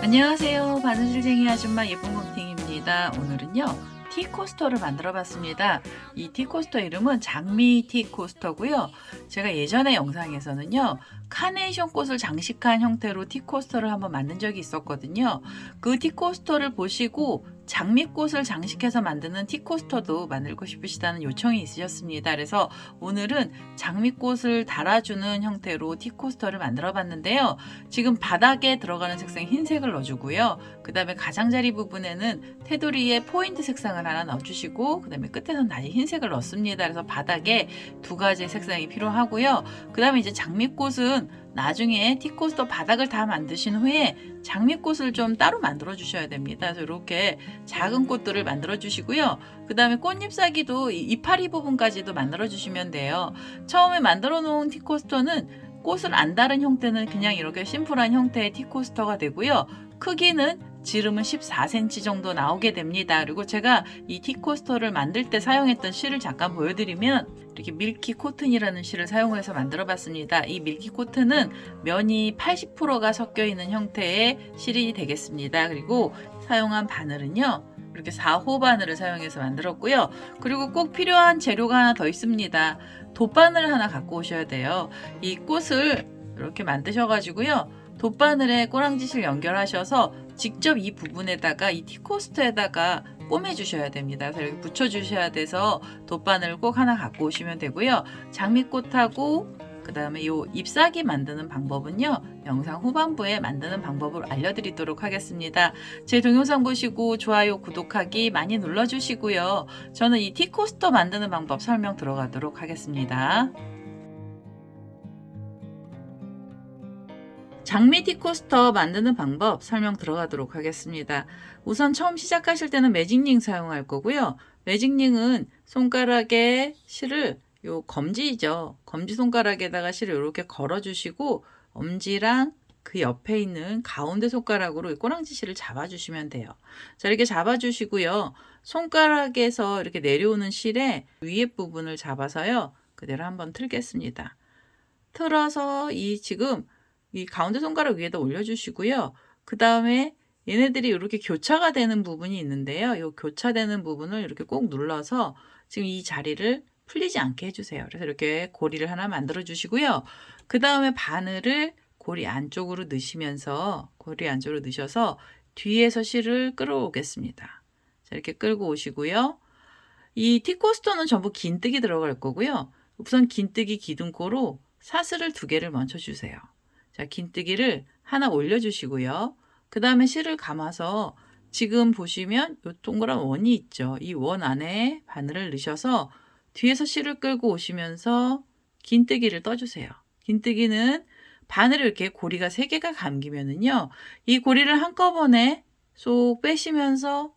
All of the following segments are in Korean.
안녕하세요. 바느질쟁이 아줌마 예쁜곰탱입니다. 오늘은요, 티코스터를 만들어 봤습니다. 이 티코스터 이름은 장미 티코스터고요. 제가 예전에 영상에서는요, 카네이션 꽃을 장식한 형태로 티코스터를 한번 만든 적이 있었거든요. 그 티코스터를 보시고 장미꽃을 장식해서 만드는 티코스터도 만들고 싶으시다는 요청이 있으셨습니다. 그래서 오늘은 장미꽃을 달아주는 형태로 티코스터를 만들어 봤는데요. 지금 바닥에 들어가는 색상 흰색을 넣어주고요. 그 다음에 가장자리 부분에는 테두리에 포인트 색상을 하나 넣어주시고, 그 다음에 끝에는 다시 흰색을 넣습니다. 그래서 바닥에 두 가지의 색상이 필요하고요. 그 다음에 이제 장미꽃은 나중에 티코스터 바닥을 다 만드신 후에 장미꽃을 좀 따로 만들어 주셔야 됩니다. 그래서 이렇게 작은 꽃들을 만들어 주시고요. 그 다음에 꽃잎사귀도 이파리 부분까지도 만들어 주시면 돼요. 처음에 만들어 놓은 티코스터는 꽃을 안 다른 형태는 그냥 이렇게 심플한 형태의 티코스터가 되고요. 크기는 지름은 14cm 정도 나오게 됩니다. 그리고 제가 이 티코스터를 만들 때 사용했던 실을 잠깐 보여드리면, 이렇게 밀키 코튼이라는 실을 사용해서 만들어 봤습니다. 이 밀키 코튼은 면이 80%가 섞여 있는 형태의 실이 되겠습니다. 그리고 사용한 바늘은요, 이렇게 4호 바늘을 사용해서 만들었고요. 그리고 꼭 필요한 재료가 하나 더 있습니다. 돗바늘 하나 갖고 오셔야 돼요. 이 꽃을 이렇게 만드셔가지고요, 돗바늘에 꼬랑지실 연결하셔서 직접 이 부분에다가, 이 티코스터에다가 꿰매 주셔야 됩니다. 그래서 이렇게 붙여 주셔야 돼서 돗바늘 꼭 하나 갖고 오시면 되고요. 장미꽃하고 그 다음에 요 잎사귀 만드는 방법은요, 영상 후반부에 만드는 방법을 알려드리도록 하겠습니다. 제 동영상 보시고 좋아요, 구독하기 많이 눌러주시고요. 저는 이 티코스터 만드는 방법 설명 들어가도록 하겠습니다. 장미 티코스터 만드는 방법 설명 들어가도록 하겠습니다. 우선 처음 시작하실 때는 매직링 사용할 거고요. 매직링은 손가락에 실을, 요 검지죠. 검지 손가락에다가 실을 이렇게 걸어 주시고, 엄지랑 그 옆에 있는 가운데 손가락으로 꼬랑지 실을 잡아 주시면 돼요. 자, 이렇게 잡아 주시고요. 손가락에서 이렇게 내려오는 실의 위에 부분을 잡아서요, 그대로 한번 틀겠습니다. 틀어서 지금 이 가운데 손가락 위에다 올려주시고요. 그 다음에 얘네들이 이렇게 교차가 되는 부분이 있는데요. 이 교차되는 부분을 이렇게 꼭 눌러서 지금 이 자리를 풀리지 않게 해주세요. 그래서 이렇게 고리를 하나 만들어 주시고요. 그 다음에 바늘을 고리 안쪽으로 넣으시면서, 고리 안쪽으로 넣으셔서 뒤에서 실을 끌어오겠습니다. 자, 이렇게 끌고 오시고요. 이 티코스터는 전부 긴뜨기 들어갈 거고요. 우선 긴뜨기 기둥코로 사슬을 2개를 먼저 주세요. 자, 긴뜨기를 하나 올려주시고요. 그 다음에 실을 감아서 지금 보시면 이 동그란 원이 있죠. 이 원 안에 바늘을 넣으셔서 뒤에서 실을 끌고 오시면서 긴뜨기를 떠주세요. 긴뜨기는 바늘을 이렇게 고리가 3개가 감기면은요, 이 고리를 한꺼번에 쏙 빼시면서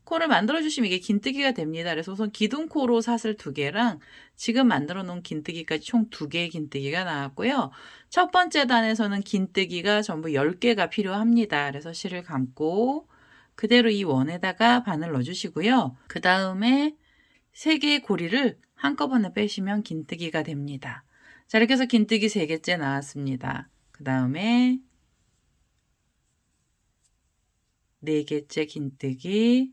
코를 만들어 주시면 이게 긴뜨기가 됩니다. 그래서 우선 기둥코로 사슬 2개랑 지금 만들어 놓은 긴뜨기까지 총 2개의 긴뜨기가 나왔고요. 첫 번째 단에서는 긴뜨기가 전부 10개가 필요합니다. 그래서 실을 감고 그대로 이 원에다가 바늘 넣어 주시고요. 그 다음에 3개의 고리를 한꺼번에 빼시면 긴뜨기가 됩니다. 자, 이렇게 해서 긴뜨기 3개째 나왔습니다. 그 다음에 4개째 긴뜨기,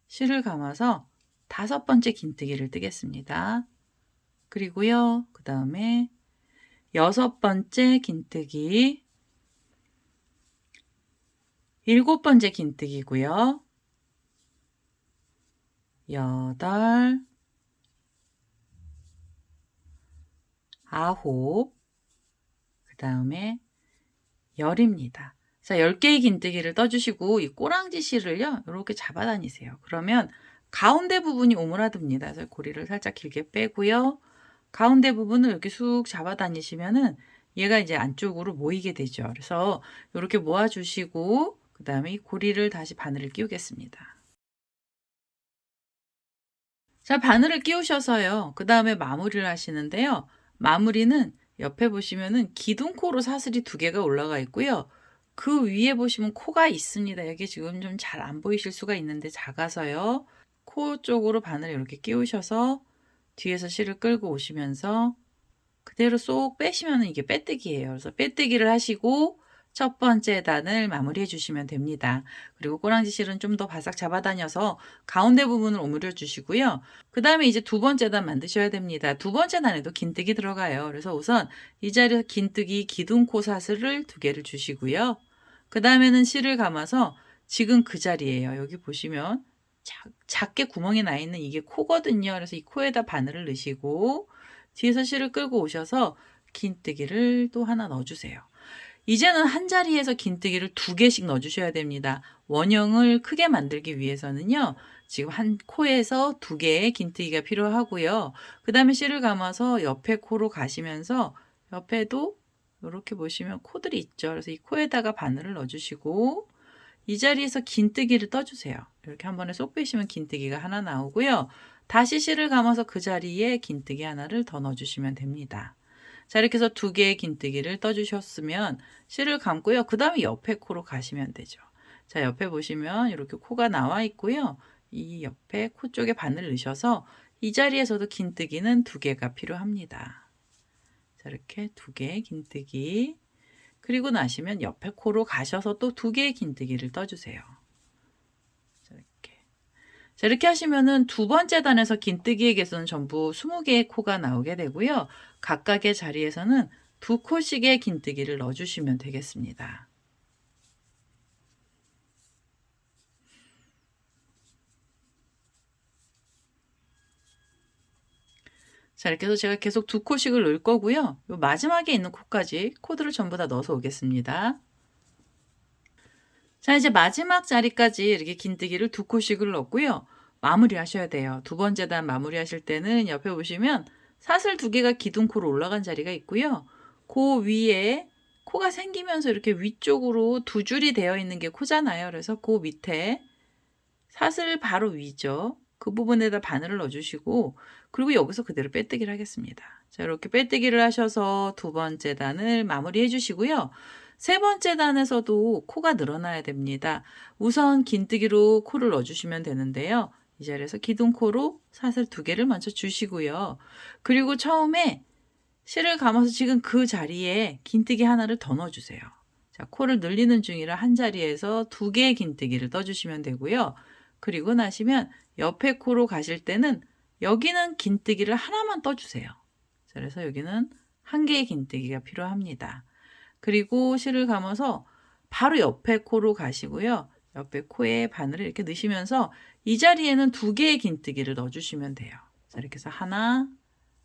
실을 감아서 5번째 긴뜨기를 뜨겠습니다. 그리고요, 그 다음에 6번째 긴뜨기, 7번째 긴뜨기고요, 8, 9, 그 다음에 10입니다. 자, 10개의 긴뜨기를 떠주시고 이 꼬랑지 실을요, 이렇게 잡아 다니세요. 그러면 가운데 부분이 오므라듭니다. 그래서 고리를 살짝 길게 빼고요. 가운데 부분을 이렇게 쑥 잡아 다니시면은 얘가 이제 안쪽으로 모이게 되죠. 그래서 이렇게 모아주시고, 그 다음에 이 고리를 다시 바늘을 끼우겠습니다. 자, 바늘을 끼우셔서요, 그 다음에 마무리를 하시는데요. 마무리는 옆에 보시면은 기둥코로 사슬이 2개가 올라가 있고요. 그 위에 보시면 코가 있습니다. 여기 지금 좀 잘 안 보이실 수가 있는데 작아서요. 코 쪽으로 바늘을 이렇게 끼우셔서 뒤에서 실을 끌고 오시면서 그대로 쏙 빼시면 이게 빼뜨기예요. 그래서 빼뜨기를 하시고, 첫 번째 단을 마무리해 주시면 됩니다. 그리고 꼬랑지 실은 좀 더 바싹 잡아다녀서 가운데 부분을 오므려 주시고요. 그 다음에 이제 두 번째 단 만드셔야 됩니다. 두 번째 단에도 긴뜨기 들어가요. 그래서 우선 이 자리에서 긴뜨기 기둥코 사슬을 2개를 주시고요. 그 다음에는 실을 감아서 지금 그 자리에요. 여기 보시면 작게 구멍이 나 있는 이게 코거든요. 그래서 이 코에다 바늘을 넣으시고 뒤에서 실을 끌고 오셔서 긴뜨기를 또 하나 넣어주세요. 이제는 한 자리에서 긴뜨기를 2개씩 넣어주셔야 됩니다. 원형을 크게 만들기 위해서는요. 지금 한 코에서 2개의 긴뜨기가 필요하고요. 그 다음에 실을 감아서 옆에 코로 가시면서 옆에도 이렇게 보시면 코들이 있죠. 그래서 이 코에다가 바늘을 넣어주시고 이 자리에서 긴뜨기를 떠주세요. 이렇게 한 번에 쏙 빼시면 긴뜨기가 하나 나오고요. 다시 실을 감아서 그 자리에 긴뜨기 하나를 더 넣어주시면 됩니다. 자, 이렇게 해서 2개의 긴뜨기를 떠주셨으면 실을 감고요. 그 다음에 옆에 코로 가시면 되죠. 자, 옆에 보시면 이렇게 코가 나와 있고요. 이 옆에 코 쪽에 바늘 넣으셔서 이 자리에서도 긴뜨기는 2개가 필요합니다. 자, 이렇게 2개의 긴뜨기. 그리고 나시면 옆에 코로 가셔서 또 2개의 긴뜨기를 떠주세요. 자, 이렇게 하시면은 두 번째 단에서 긴뜨기의 개수는 전부 20개의 코가 나오게 되고요. 각각의 자리에서는 2코씩의 긴뜨기를 넣어주시면 되겠습니다. 자, 이렇게 해서 제가 계속 2코씩을 넣을 거고요. 요 마지막에 있는 코까지 코드를 전부 다 넣어서 오겠습니다. 자, 이제 마지막 자리까지 이렇게 긴뜨기를 2코씩을 넣고요. 마무리 하셔야 돼요. 두 번째 단 마무리 하실 때는 옆에 보시면 사슬 2개가 기둥코로 올라간 자리가 있고요. 그 위에 코가 생기면서 이렇게 위쪽으로 2줄이 되어 있는 게 코잖아요. 그래서 그 밑에 사슬 바로 위죠. 그 부분에다 바늘을 넣어주시고 그리고 여기서 그대로 빼뜨기를 하겠습니다. 자, 이렇게 빼뜨기를 하셔서 두 번째 단을 마무리 해주시고요. 세 번째 단에서도 코가 늘어나야 됩니다. 우선 긴뜨기로 코를 넣어주시면 되는데요. 이 자리에서 기둥코로 사슬 2개를 먼저 주시고요. 그리고 처음에 실을 감아서 지금 그 자리에 긴뜨기 하나를 더 넣어주세요. 자, 코를 늘리는 중이라 한 자리에서 2개의 긴뜨기를 떠주시면 되고요. 그리고 나시면 옆에 코로 가실 때는 여기는 긴뜨기를 하나만 떠주세요. 그래서 여기는 1개의 긴뜨기가 필요합니다. 그리고 실을 감아서 바로 옆에 코로 가시고요. 옆에 코에 바늘을 이렇게 넣으시면서 이 자리에는 2개의 긴뜨기를 넣어주시면 돼요. 자, 이렇게 해서 하나,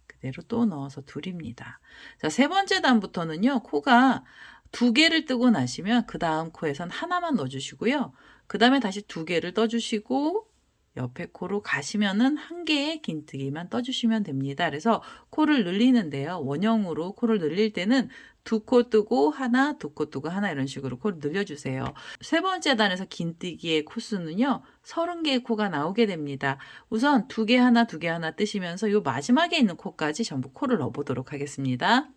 그대로 또 넣어서 둘입니다. 자, 세 번째 단부터는요, 코가 2개를 뜨고 나시면 그 다음 코에선 하나만 넣어주시고요. 그 다음에 다시 2개를 떠주시고 옆에 코로 가시면은 1개의 긴뜨기만 떠주시면 됩니다. 그래서 코를 늘리는데요. 원형으로 코를 늘릴 때는 2코 뜨고 하나, 2코 뜨고 하나 이런 식으로 코를 늘려주세요. 세 번째 단에서 긴뜨기의 코수는요. 30개의 코가 나오게 됩니다. 우선 2개 하나, 2개 하나 뜨시면서 이 마지막에 있는 코까지 전부 코를 넣어보도록 하겠습니다.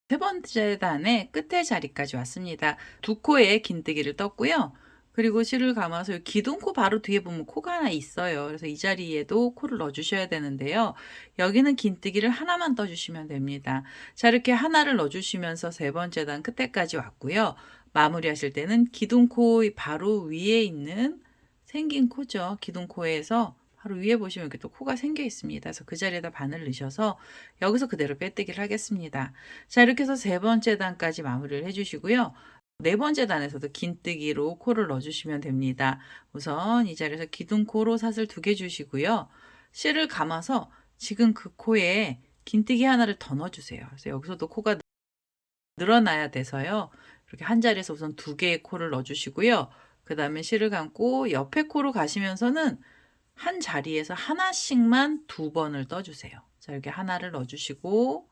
세 번째 단의 끝에 자리까지 왔습니다. 2코에 긴뜨기를 떴고요. 그리고 실을 감아서 기둥코 바로 뒤에 보면 코가 하나 있어요. 그래서 이 자리에도 코를 넣어주셔야 되는데요. 여기는 긴뜨기를 하나만 떠주시면 됩니다. 자, 이렇게 하나를 넣어주시면서 세 번째 단 끝에까지 왔고요. 마무리하실 때는 기둥코 바로 위에 있는 생긴 코죠. 기둥코에서 바로 위에 보시면 이렇게 또 코가 생겨 있습니다. 그래서 그 자리에다 바늘 넣으셔서 여기서 그대로 빼뜨기를 하겠습니다. 자, 이렇게 해서 세 번째 단까지 마무리를 해주시고요. 네 번째 단에서도 긴뜨기로 코를 넣어주시면 됩니다. 우선 이 자리에서 기둥코로 사슬 2개 주시고요. 실을 감아서 지금 그 코에 긴뜨기 하나를 더 넣어주세요. 그래서 여기서도 코가 늘어나야 돼서요. 이렇게 한 자리에서 우선 2개의 코를 넣어주시고요. 그 다음에 실을 감고 옆에 코로 가시면서는 한 자리에서 하나씩만 2번을 떠주세요. 자, 이렇게 하나를 넣어주시고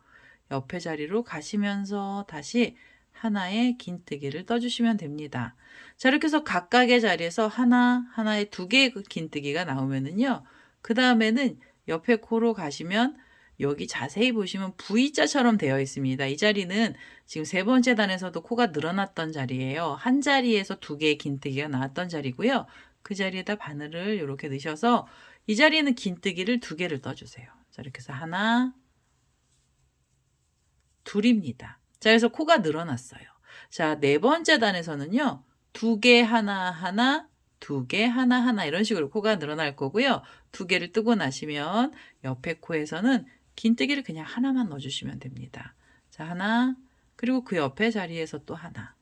옆에 자리로 가시면서 다시 하나의 긴뜨기를 떠주시면 됩니다. 자, 이렇게 해서 각각의 자리에서 하나에 2개의 긴뜨기가 나오면은요. 그 다음에는 옆에 코로 가시면 여기 자세히 보시면 V자처럼 되어 있습니다. 이 자리는 지금 세 번째 단에서도 코가 늘어났던 자리예요. 한 자리에서 2개의 긴뜨기가 나왔던 자리고요. 그 자리에다 바늘을 이렇게 넣으셔서 이 자리에는 긴뜨기를 2개를 떠주세요. 자, 이렇게 해서 하나, 둘입니다. 자, 그래서 코가 늘어났어요. 자, 네 번째 단에서는요. 2개 하나, 2개 하나 이런 식으로 코가 늘어날 거고요. 2개를 뜨고 나시면 옆에 코에서는 긴뜨기를 그냥 하나만 넣어주시면 됩니다. 자, 하나, 그리고 그 옆에 자리에서 또 하나.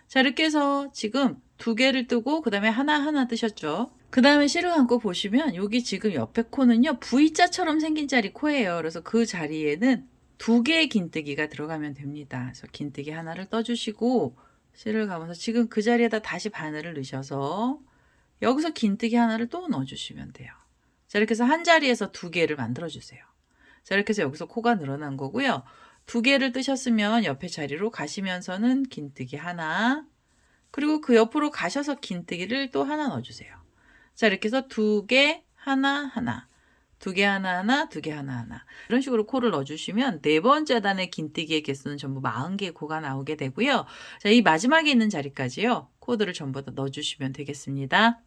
자, 이렇게 해서 지금 2개를 뜨고 그 다음에 하나 뜨셨죠. 그 다음에 실을 감고 보시면 여기 지금 옆에 코는요. V자처럼 생긴 자리 코예요. 그래서 그 자리에는 2개의 긴뜨기가 들어가면 됩니다. 그래서 긴뜨기 하나를 떠주시고 실을 감아서 지금 그 자리에다 다시 바늘을 넣으셔서 여기서 긴뜨기 하나를 또 넣어주시면 돼요. 자, 이렇게 해서 한 자리에서 2개를 만들어주세요. 자, 이렇게 해서 여기서 코가 늘어난 거고요. 2개를 뜨셨으면 옆에 자리로 가시면서는 긴뜨기 하나, 그리고 그 옆으로 가셔서 긴뜨기를 또 하나 넣어주세요. 자, 이렇게 해서 2개 하나, 2개 하나, 2개 하나. 이런 식으로 코를 넣어주시면 네 번째 단의 긴뜨기의 개수는 전부 40개의 코가 나오게 되고요. 자, 이 마지막에 있는 자리까지요. 코들을 전부 다 넣어주시면 되겠습니다.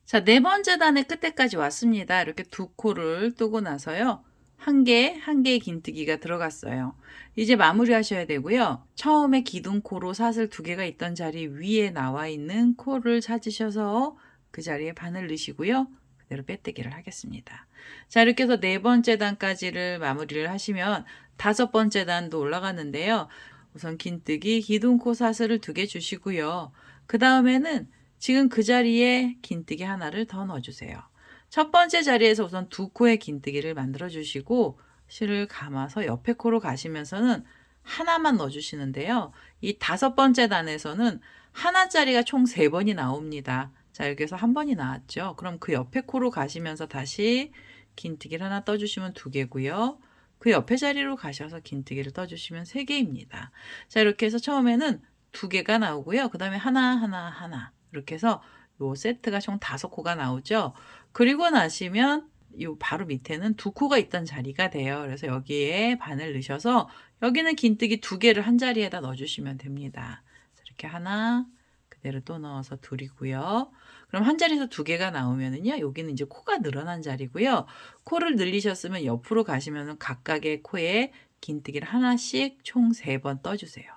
자, 네 번째 단의 끝에까지 왔습니다. 이렇게 2코를 뜨고 나서요. 한 개의 긴뜨기가 들어갔어요. 이제 마무리 하셔야 되고요. 처음에 기둥코로 사슬 2개가 있던 자리 위에 나와 있는 코를 찾으셔서 그 자리에 바늘 넣으시고요. 그대로 빼뜨기를 하겠습니다. 자, 이렇게 해서 네 번째 단까지를 마무리를 하시면 다섯 번째 단도 올라가는데요. 우선 긴뜨기, 기둥코 사슬을 2개 주시고요. 그 다음에는 지금 그 자리에 긴뜨기 하나를 더 넣어주세요. 첫 번째 자리에서 우선 2코의 긴뜨기를 만들어 주시고 실을 감아서 옆에 코로 가시면서는 하나만 넣어주시는데요. 이 다섯 번째 단에서는 하나짜리가 총 3번이 나옵니다. 자, 여기서 한 번이 나왔죠. 그럼 그 옆에 코로 가시면서 다시 긴뜨기를 하나 떠주시면 2개고요. 그 옆에 자리로 가셔서 긴뜨기를 떠주시면 3개입니다. 자, 이렇게 해서 처음에는 2개가 나오고요. 그 다음에 하나. 이렇게 해서 요 세트가 총 5코가 나오죠. 그리고 나시면 요 바로 밑에는 2코가 있던 자리가 돼요. 그래서 여기에 바늘 넣으셔서 여기는 긴뜨기 2개를 한 자리에다 넣어주시면 됩니다. 이렇게 하나, 그대로 또 넣어서 둘이고요. 그럼 한 자리에서 2개가 나오면은요, 여기는 이제 코가 늘어난 자리고요. 코를 늘리셨으면 옆으로 가시면은 각각의 코에 긴뜨기를 하나씩 총 3번 떠주세요.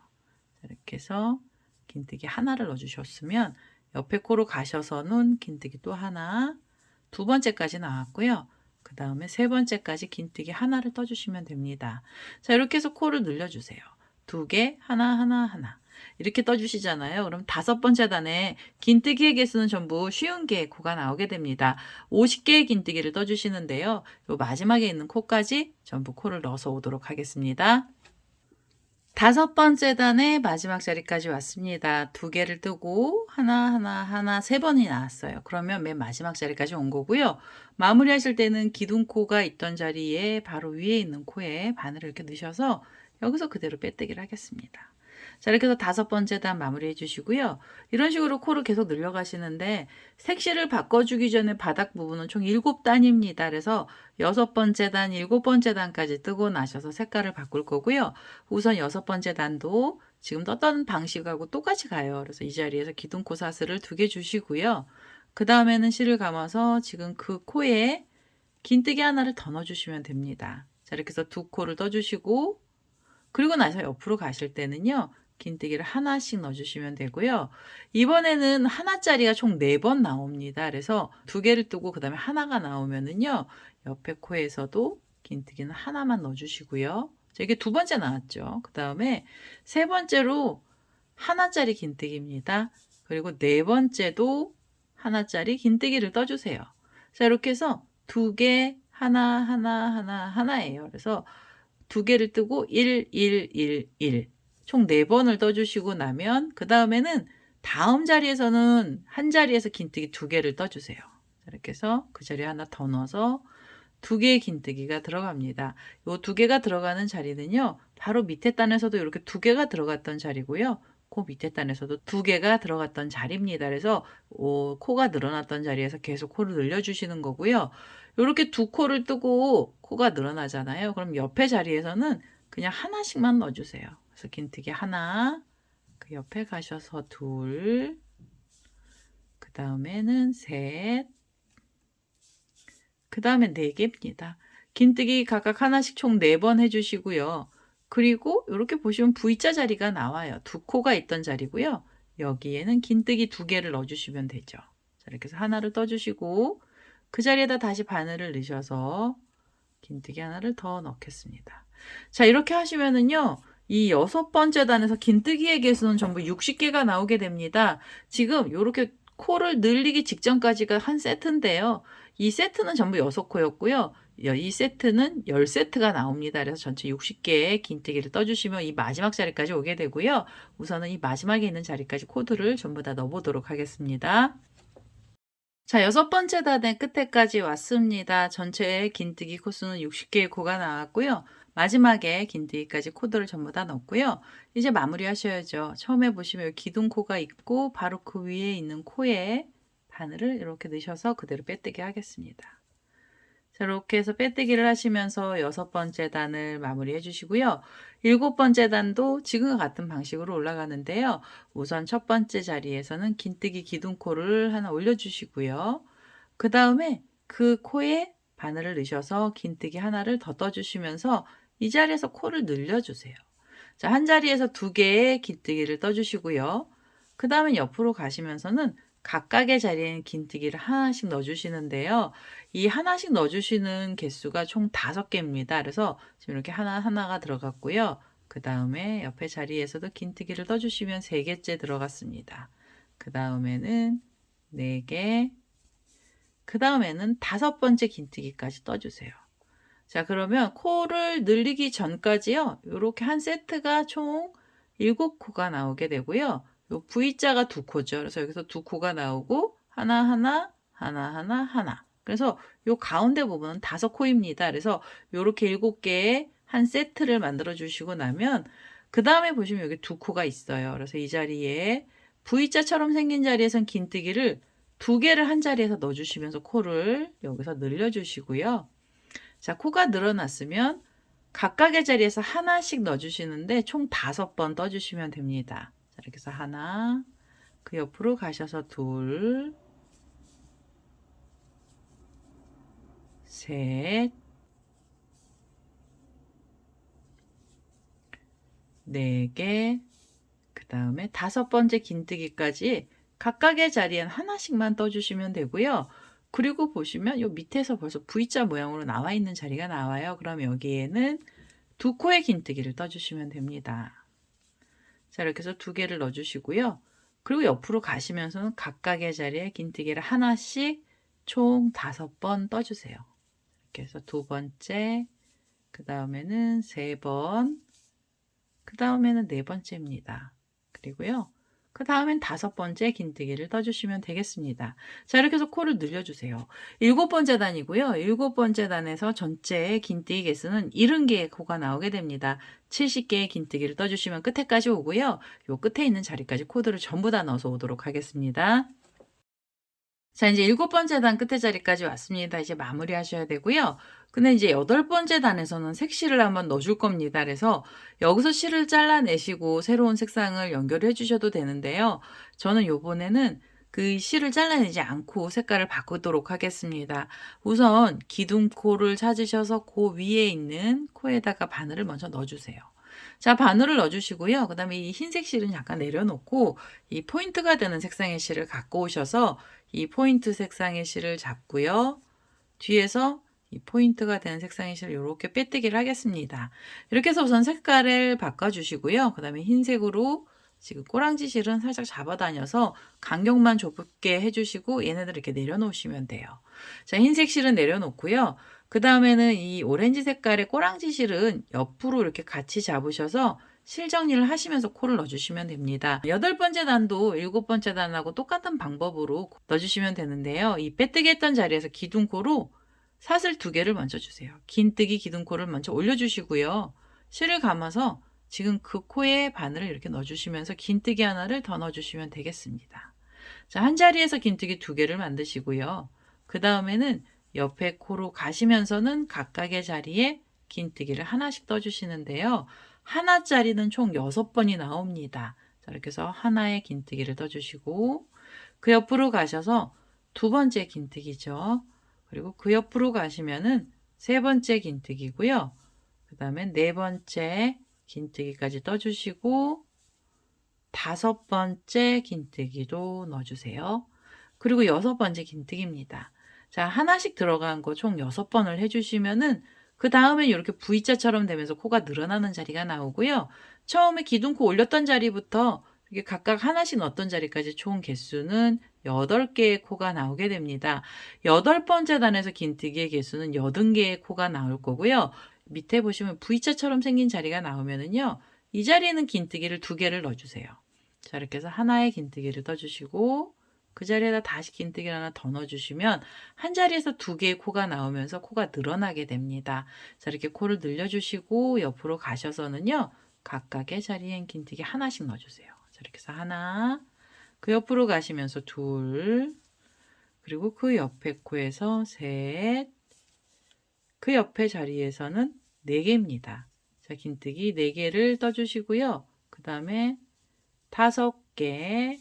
이렇게 해서 긴뜨기 하나를 넣어주셨으면 옆에 코로 가셔서는 긴뜨기 또 하나, 2번째까지 나왔고요. 그 다음에 3번째까지 긴뜨기 하나를 떠주시면 됩니다. 자, 이렇게 해서 코를 늘려주세요. 2개, 하나. 이렇게 떠주시잖아요. 그럼 5번째 단에 긴뜨기의 개수는 전부 쉬운 개의 코가 나오게 됩니다. 50개의 긴뜨기를 떠주시는데요. 요 마지막에 있는 코까지 전부 코를 넣어서 오도록 하겠습니다. 5번째 단의 마지막 자리까지 왔습니다. 2개를 뜨고 하나 3번이 나왔어요. 그러면 맨 마지막 자리까지 온 거고요. 마무리 하실 때는 기둥코가 있던 자리에 바로 위에 있는 코에 바늘을 이렇게 넣으셔서 여기서 그대로 빼뜨기를 하겠습니다. 자, 이렇게 해서 5번째 단 마무리 해주시고요. 이런 식으로 코를 계속 늘려가시는데 색실을 바꿔주기 전에 바닥 부분은 총 7단입니다. 그래서 6번째 단, 7번째 단까지 뜨고 나셔서 색깔을 바꿀 거고요. 우선 6번째 단도 지금 떴던 방식하고 똑같이 가요. 그래서 이 자리에서 기둥코 사슬을 2개 주시고요. 그 다음에는 실을 감아서 지금 그 코에 긴뜨기 하나를 더 넣어주시면 됩니다. 자, 이렇게 해서 2코를 떠주시고 그리고 나서 옆으로 가실 때는요. 긴뜨기를 하나씩 넣어주시면 되고요. 이번에는 하나짜리가 총 4번 나옵니다. 그래서 2개를 뜨고 그 다음에 하나가 나오면은요. 옆에 코에서도 긴뜨기는 하나만 넣어주시고요. 자, 이게 2번째 나왔죠. 그 다음에 3번째로 하나짜리 긴뜨기입니다. 그리고 4번째도 하나짜리 긴뜨기를 떠주세요. 자, 이렇게 해서 2개, 하나예요. 그래서 2개를 뜨고 1. 총 4번을 떠주시고 나면 그 다음에는 다음 자리에서는 한 자리에서 긴뜨기 2개를 떠주세요. 이렇게 해서 그 자리에 하나 더 넣어서 2개의 긴뜨기가 들어갑니다. 이 2개가 들어가는 자리는요. 바로 밑에 단에서도 이렇게 2개가 들어갔던 자리고요. 그 밑에 단에서도 2개가 들어갔던 자리입니다. 그래서 코가 늘어났던 자리에서 계속 코를 늘려주시는 거고요. 이렇게 2코를 뜨고 코가 늘어나잖아요. 그럼 옆에 자리에서는 그냥 하나씩만 넣어주세요. 그래서 긴뜨기 하나, 그 옆에 가셔서 2, 그 다음에는 3, 그 다음에 4개입니다. 긴뜨기 각각 하나씩 총 4번 해주시고요. 그리고 이렇게 보시면 V자 자리가 나와요. 두 코가 있던 자리고요. 여기에는 긴뜨기 2개를 넣어주시면 되죠. 자, 이렇게 해서 하나를 떠주시고 그 자리에다 다시 바늘을 넣으셔서 긴뜨기 하나를 더 넣겠습니다. 자, 이렇게 하시면은요. 이 6번째 단에서 긴뜨기의 개수는 전부 60개가 나오게 됩니다. 지금 이렇게 코를 늘리기 직전까지가 한 세트인데요. 이 세트는 전부 6코였고요. 이 세트는 10세트가 나옵니다. 그래서 전체 60개의 긴뜨기를 떠주시면 이 마지막 자리까지 오게 되고요. 우선은 이 마지막에 있는 자리까지 코드를 전부 다 넣어보도록 하겠습니다. 자, 6번째 단의 끝에까지 왔습니다. 전체 긴뜨기 코수는 60개의 코가 나왔고요. 마지막에 긴뜨기까지 코드를 전부 다 넣었고요. 이제 마무리 하셔야죠. 처음에 보시면 여기 기둥코가 있고 바로 그 위에 있는 코에 바늘을 이렇게 넣으셔서 그대로 빼뜨기 하겠습니다. 자, 이렇게 해서 빼뜨기를 하시면서 6번째 단을 마무리해 주시고요. 7번째 단도 지금과 같은 방식으로 올라가는데요. 우선 첫 번째 자리에서는 긴뜨기 기둥코를 하나 올려주시고요. 그 다음에 그 코에 바늘을 넣으셔서 긴뜨기 하나를 더 떠주시면서 이 자리에서 코를 늘려주세요. 자, 한 자리에서 2개의 긴뜨기를 떠주시고요. 그 다음에 옆으로 가시면서는 각각의 자리에는 긴뜨기를 하나씩 넣어주시는데요. 이 하나씩 넣어주시는 개수가 총 5개입니다. 그래서 지금 이렇게 하나가 들어갔고요. 그 다음에 옆에 자리에서도 긴뜨기를 떠주시면 3개째 들어갔습니다. 그 다음에는 4개, 그 다음에는 5번째 긴뜨기까지 떠주세요. 자, 그러면 코를 늘리기 전까지요. 이렇게 한 세트가 총 7코가 나오게 되고요. 요 V자가 2코죠. 그래서 여기서 2코가 나오고 하나. 그래서 요 가운데 부분은 5코입니다. 그래서 요렇게 7개의 한 세트를 만들어 주시고 나면 그 다음에 보시면 여기 2코가 있어요. 그래서 이 자리에 V자처럼 생긴 자리에선 긴뜨기를 2개를 한 자리에서 넣어주시면서 코를 여기서 늘려주시고요. 자, 코가 늘어났으면 각각의 자리에서 하나씩 넣어주시는데 총 5번 떠주시면 됩니다. 자, 이렇게 해서 하나, 그 옆으로 가셔서 2, 셋, 4개, 그 다음에 5번째 긴뜨기까지 각각의 자리엔 하나씩만 떠주시면 되고요. 그리고 보시면 요 밑에서 벌써 V자 모양으로 나와 있는 자리가 나와요. 그럼 여기에는 2코의 긴뜨기를 떠주시면 됩니다. 자, 이렇게 해서 2개를 넣어주시고요. 그리고 옆으로 가시면서는 각각의 자리에 긴뜨기를 하나씩 총 5번 떠주세요. 이렇게 해서 2번째, 그 다음에는 3번, 그 다음에는 4번째입니다. 그리고요. 그 다음엔 5번째 긴뜨기를 떠주시면 되겠습니다. 자, 이렇게 해서 코를 늘려주세요. 7번째 단이고요. 7번째 단에서 전체 긴뜨기 개수는 70개의 코가 나오게 됩니다. 70개의 긴뜨기를 떠주시면 끝에까지 오고요. 요 끝에 있는 자리까지 코드를 전부 다 넣어서 오도록 하겠습니다. 자, 이제 7번째 단 끝에 자리까지 왔습니다. 이제 마무리 하셔야 되고요. 근데 이제 8번째 단에서는 색실을 한번 넣어줄 겁니다. 그래서 여기서 실을 잘라내시고 새로운 색상을 연결해 주셔도 되는데요. 저는 요번에는 그 실을 잘라내지 않고 색깔을 바꾸도록 하겠습니다. 우선 기둥코를 찾으셔서 그 위에 있는 코에다가 바늘을 먼저 넣어주세요. 자, 바늘을 넣어주시고요. 그 다음에 이 흰색 실은 약간 내려놓고 이 포인트가 되는 색상의 실을 갖고 오셔서 이 포인트 색상의 실을 잡고요. 뒤에서 이 포인트가 되는 색상의 실을 이렇게 빼뜨기를 하겠습니다. 이렇게 해서 우선 색깔을 바꿔주시고요. 그 다음에 흰색으로 지금 꼬랑지 실은 살짝 잡아다녀서 간격만 좁게 해주시고 얘네들 이렇게 내려놓으시면 돼요. 자, 흰색 실은 내려놓고요. 그 다음에는 이 오렌지 색깔의 꼬랑지 실은 옆으로 이렇게 같이 잡으셔서 실 정리를 하시면서 코를 넣어주시면 됩니다. 8번째 단도 7번째 단하고 똑같은 방법으로 넣어주시면 되는데요. 이 빼뜨기 했던 자리에서 기둥코로 사슬 2개를 먼저 주세요. 긴뜨기 기둥코를 먼저 올려주시고요. 실을 감아서 지금 그 코에 바늘을 이렇게 넣어주시면서 긴뜨기 하나를 더 넣어주시면 되겠습니다. 자, 한 자리에서 긴뜨기 2개를 만드시고요. 그 다음에는 옆에 코로 가시면서는 각각의 자리에 긴뜨기를 하나씩 떠주시는데요. 하나짜리는 총 6번이 나옵니다. 자, 이렇게 해서 하나의 긴뜨기를 떠주시고 그 옆으로 가셔서 2번째 긴뜨기죠. 그리고 그 옆으로 가시면은 3번째 긴뜨기고요. 그 다음에 4번째, 긴뜨기까지 떠주시고 5번째 긴뜨기도 넣어주세요. 그리고 6번째 긴뜨기입니다. 자, 하나씩 들어간 거 총 6번을 해주시면은 그 다음에 이렇게 V자처럼 되면서 코가 늘어나는 자리가 나오고요. 처음에 기둥코 올렸던 자리부터 이렇게 각각 하나씩 넣었던 자리까지 총 개수는 8개의 코가 나오게 됩니다. 8번째 단에서 긴뜨기의 개수는 80개의 코가 나올 거고요. 밑에 보시면 V자처럼 생긴 자리가 나오면은요. 이 자리에는 긴뜨기를 2개를 넣어주세요. 자, 이렇게 해서 하나의 긴뜨기를 떠주시고 그 자리에다 다시 긴뜨기를 하나 더 넣어주시면 한 자리에서 2개의 코가 나오면서 코가 늘어나게 됩니다. 자, 이렇게 코를 늘려주시고 옆으로 가셔서는요. 각각의 자리엔 긴뜨기 하나씩 넣어주세요. 자, 이렇게 해서 하나, 그 옆으로 가시면서 2, 그리고 그 옆에 코에서 3, 그 옆에 자리에서는 4개입니다. 자, 긴뜨기 4개를 떠주시고요. 그 다음에 5개,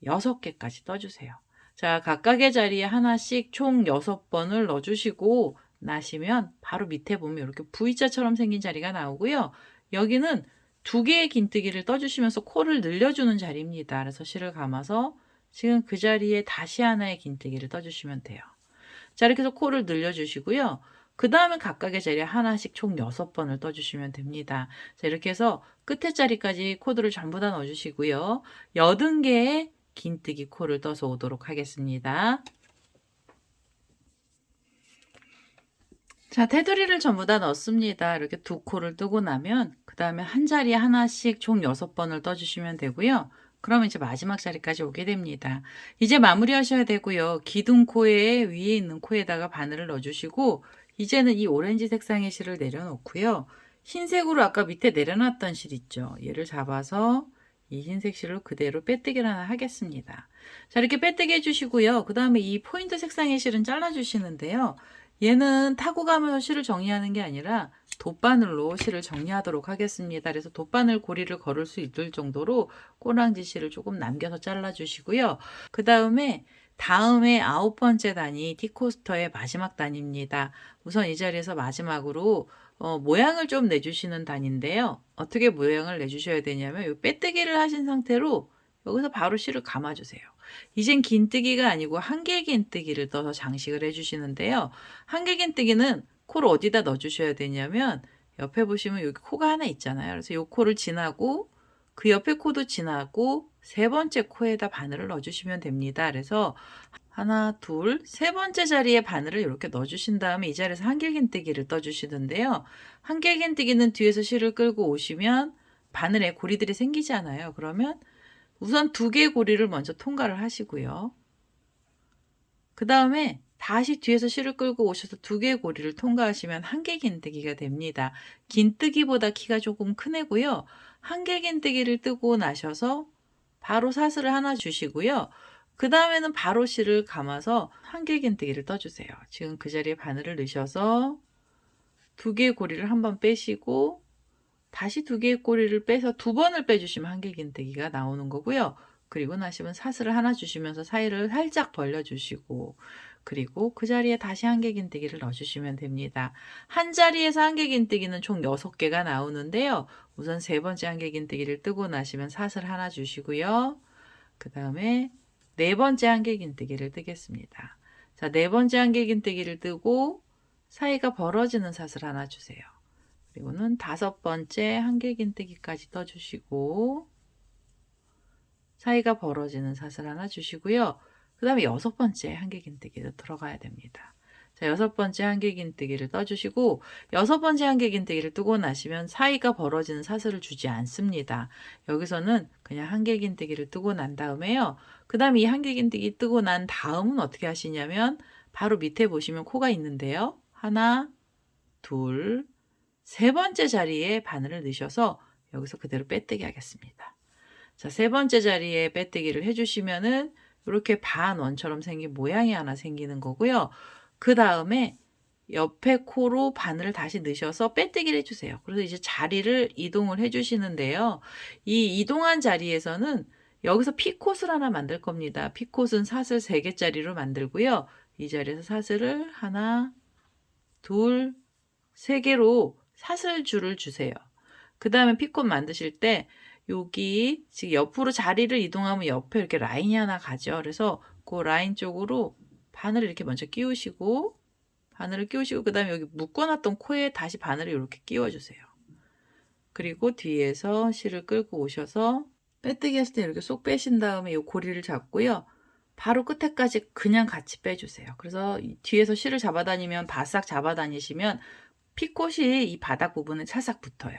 6개까지 떠주세요. 자, 각각의 자리에 하나씩 총 6번을 넣어주시고 나시면 바로 밑에 보면 이렇게 V자처럼 생긴 자리가 나오고요. 여기는 2개의 긴뜨기를 떠주시면서 코를 늘려주는 자리입니다. 그래서 실을 감아서 지금 그 자리에 다시 하나의 긴뜨기를 떠주시면 돼요. 자, 이렇게 해서 코를 늘려주시고요. 그 다음에 각각의 자리에 하나씩 총 6번을 떠주시면 됩니다. 자, 이렇게 해서 끝에 자리까지 코드를 전부 다 넣어주시고요. 80개의 긴뜨기 코를 떠서 오도록 하겠습니다. 자, 테두리를 전부 다 넣습니다. 이렇게 2코를 뜨고 나면 그 다음에 한 자리에 하나씩 총 6번을 떠주시면 되고요. 그러면 이제 마지막 자리까지 오게 됩니다. 이제 마무리 하셔야 되고요. 기둥코에 위에 있는 코에다가 바늘을 넣어주시고 이제는 이 오렌지 색상의 실을 내려놓고요. 흰색으로 아까 밑에 내려놨던 실 있죠. 얘를 잡아서 이 흰색 실로 그대로 빼뜨기를 하나 하겠습니다. 자, 이렇게 빼뜨기 해주시고요. 그 다음에 이 포인트 색상의 실은 잘라주시는데요. 얘는 타고 가면서 실을 정리하는 게 아니라 돗바늘로 실을 정리하도록 하겠습니다. 그래서 돗바늘 고리를 걸을 수 있을 정도로 꼬랑지 실을 조금 남겨서 잘라주시고요. 그 다음에 9번째 단이 티코스터의 마지막 단입니다. 우선 이 자리에서 마지막으로 모양을 좀 내주시는 단인데요. 어떻게 모양을 내주셔야 되냐면 이 빼뜨기를 하신 상태로 여기서 바로 실을 감아주세요. 이젠 긴뜨기가 아니고 한길긴뜨기를 떠서 장식을 해주시는데요. 한길긴뜨기는 코를 어디다 넣어주셔야 되냐면 옆에 보시면 여기 코가 하나 있잖아요. 그래서 이 코를 지나고 그 옆에 코도 지나고 3번째 코에다 바늘을 넣어주시면 됩니다. 그래서 하나, 둘, 3번째 자리에 바늘을 이렇게 넣어주신 다음에 이 자리에서 한길긴뜨기를 떠주시는데요. 한길긴뜨기는 뒤에서 실을 끌고 오시면 바늘에 고리들이 생기잖아요. 그러면 우선 2개의 고리를 먼저 통과를 하시고요. 그 다음에 다시 뒤에서 실을 끌고 오셔서 2개의 고리를 통과하시면 한길긴뜨기가 됩니다. 긴뜨기보다 키가 조금 큰 애고요. 한길긴뜨기를 뜨고 나셔서 바로 사슬을 하나 주시고요. 그 다음에는 바로 실을 감아서 한길긴뜨기를 떠주세요. 지금 그 자리에 바늘을 넣으셔서 2개의 고리를 한번 빼시고 다시 2개의 고리를 빼서 2번을 빼주시면 한길긴뜨기가 나오는 거고요. 그리고 나시면 사슬을 하나 주시면서 사이를 살짝 벌려주시고 그리고 그 자리에 다시 한길긴뜨기를 넣어주시면 됩니다. 한 자리에서 한길긴뜨기는 총 6개가 나오는데요. 우선 3번째 한길긴뜨기를 뜨고 나시면 사슬 하나 주시고요. 그 다음에 4번째 한길긴뜨기를 뜨겠습니다. 자, 4번째 한길긴뜨기를 뜨고 사이가 벌어지는 사슬 하나 주세요. 그리고는 5번째 한길긴뜨기까지 떠주시고 사이가 벌어지는 사슬 하나 주시고요. 그 다음에 6번째 한길긴뜨기로 들어가야 됩니다. 자, 6번째 한길긴뜨기를 떠주시고 6번째 한길긴뜨기를 뜨고 나시면 사이가 벌어지는 사슬을 주지 않습니다. 여기서는 그냥 한길긴뜨기를 뜨고 난 다음에요. 그 다음에 이 한길긴뜨기 뜨고 난 다음은 어떻게 하시냐면 바로 밑에 보시면 코가 있는데요. 하나, 둘, 3번째 자리에 바늘을 넣으셔서 여기서 그대로 빼뜨기 하겠습니다. 자, 3번째 자리에 빼뜨기를 해주시면은 이렇게 반원처럼 생긴 모양이 하나 생기는 거고요. 그 다음에 옆에 코로 바늘을 다시 넣으셔서 빼뜨기를 해주세요. 그래서 이제 자리를 이동을 해주시는데요. 이 이동한 자리에서는 여기서 피콧을 하나 만들 겁니다. 피콧은 사슬 3개짜리로 만들고요. 이 자리에서 사슬을 하나, 둘, 3개로 사슬줄을 주세요. 그 다음에 피콧 만드실 때 여기 지금 옆으로 자리를 이동하면 옆에 이렇게 라인이 하나 가죠. 그래서 그 라인 쪽으로 바늘을 이렇게 먼저 끼우시고 바늘을 끼우시고 그 다음에 여기 묶어놨던 코에 다시 바늘을 이렇게 끼워주세요. 그리고 뒤에서 실을 끌고 오셔서 빼뜨기 했을 때 이렇게 쏙 빼신 다음에 이 고리를 잡고요. 바로 끝에까지 그냥 같이 빼주세요. 그래서 뒤에서 실을 잡아다니면 바싹 잡아다니시면 피콧이 이 바닥 부분에 찰싹 붙어요.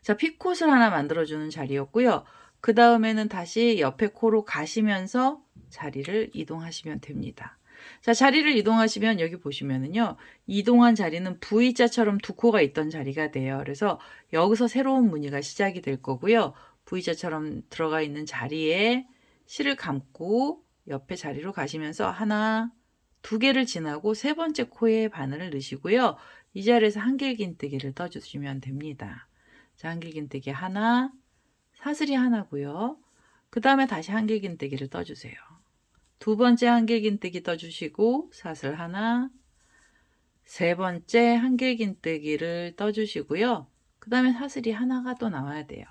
자, 피콧을 하나 만들어주는 자리였고요. 그 다음에는 다시 옆에 코로 가시면서 자리를 이동하시면 됩니다. 자, 자리를 이동하시면 여기 보시면은요. 이동한 자리는 V자처럼 두 코가 있던 자리가 돼요. 그래서 여기서 새로운 무늬가 시작이 될 거고요. V자처럼 들어가 있는 자리에 실을 감고 옆에 자리로 가시면서 하나, 두 개를 지나고 세 번째 코에 바늘을 넣으시고요. 이 자리에서 한길긴뜨기를 떠주시면 됩니다. 자, 한길긴뜨기 하나, 사슬이 하나고요. 그 다음에 다시 한길긴뜨기를 떠주세요. 두 번째 한길긴뜨기 떠주시고 사슬 하나, 세 번째 한길긴뜨기를 떠주시고요. 그 다음에 사슬이 하나가 또 나와야 돼요.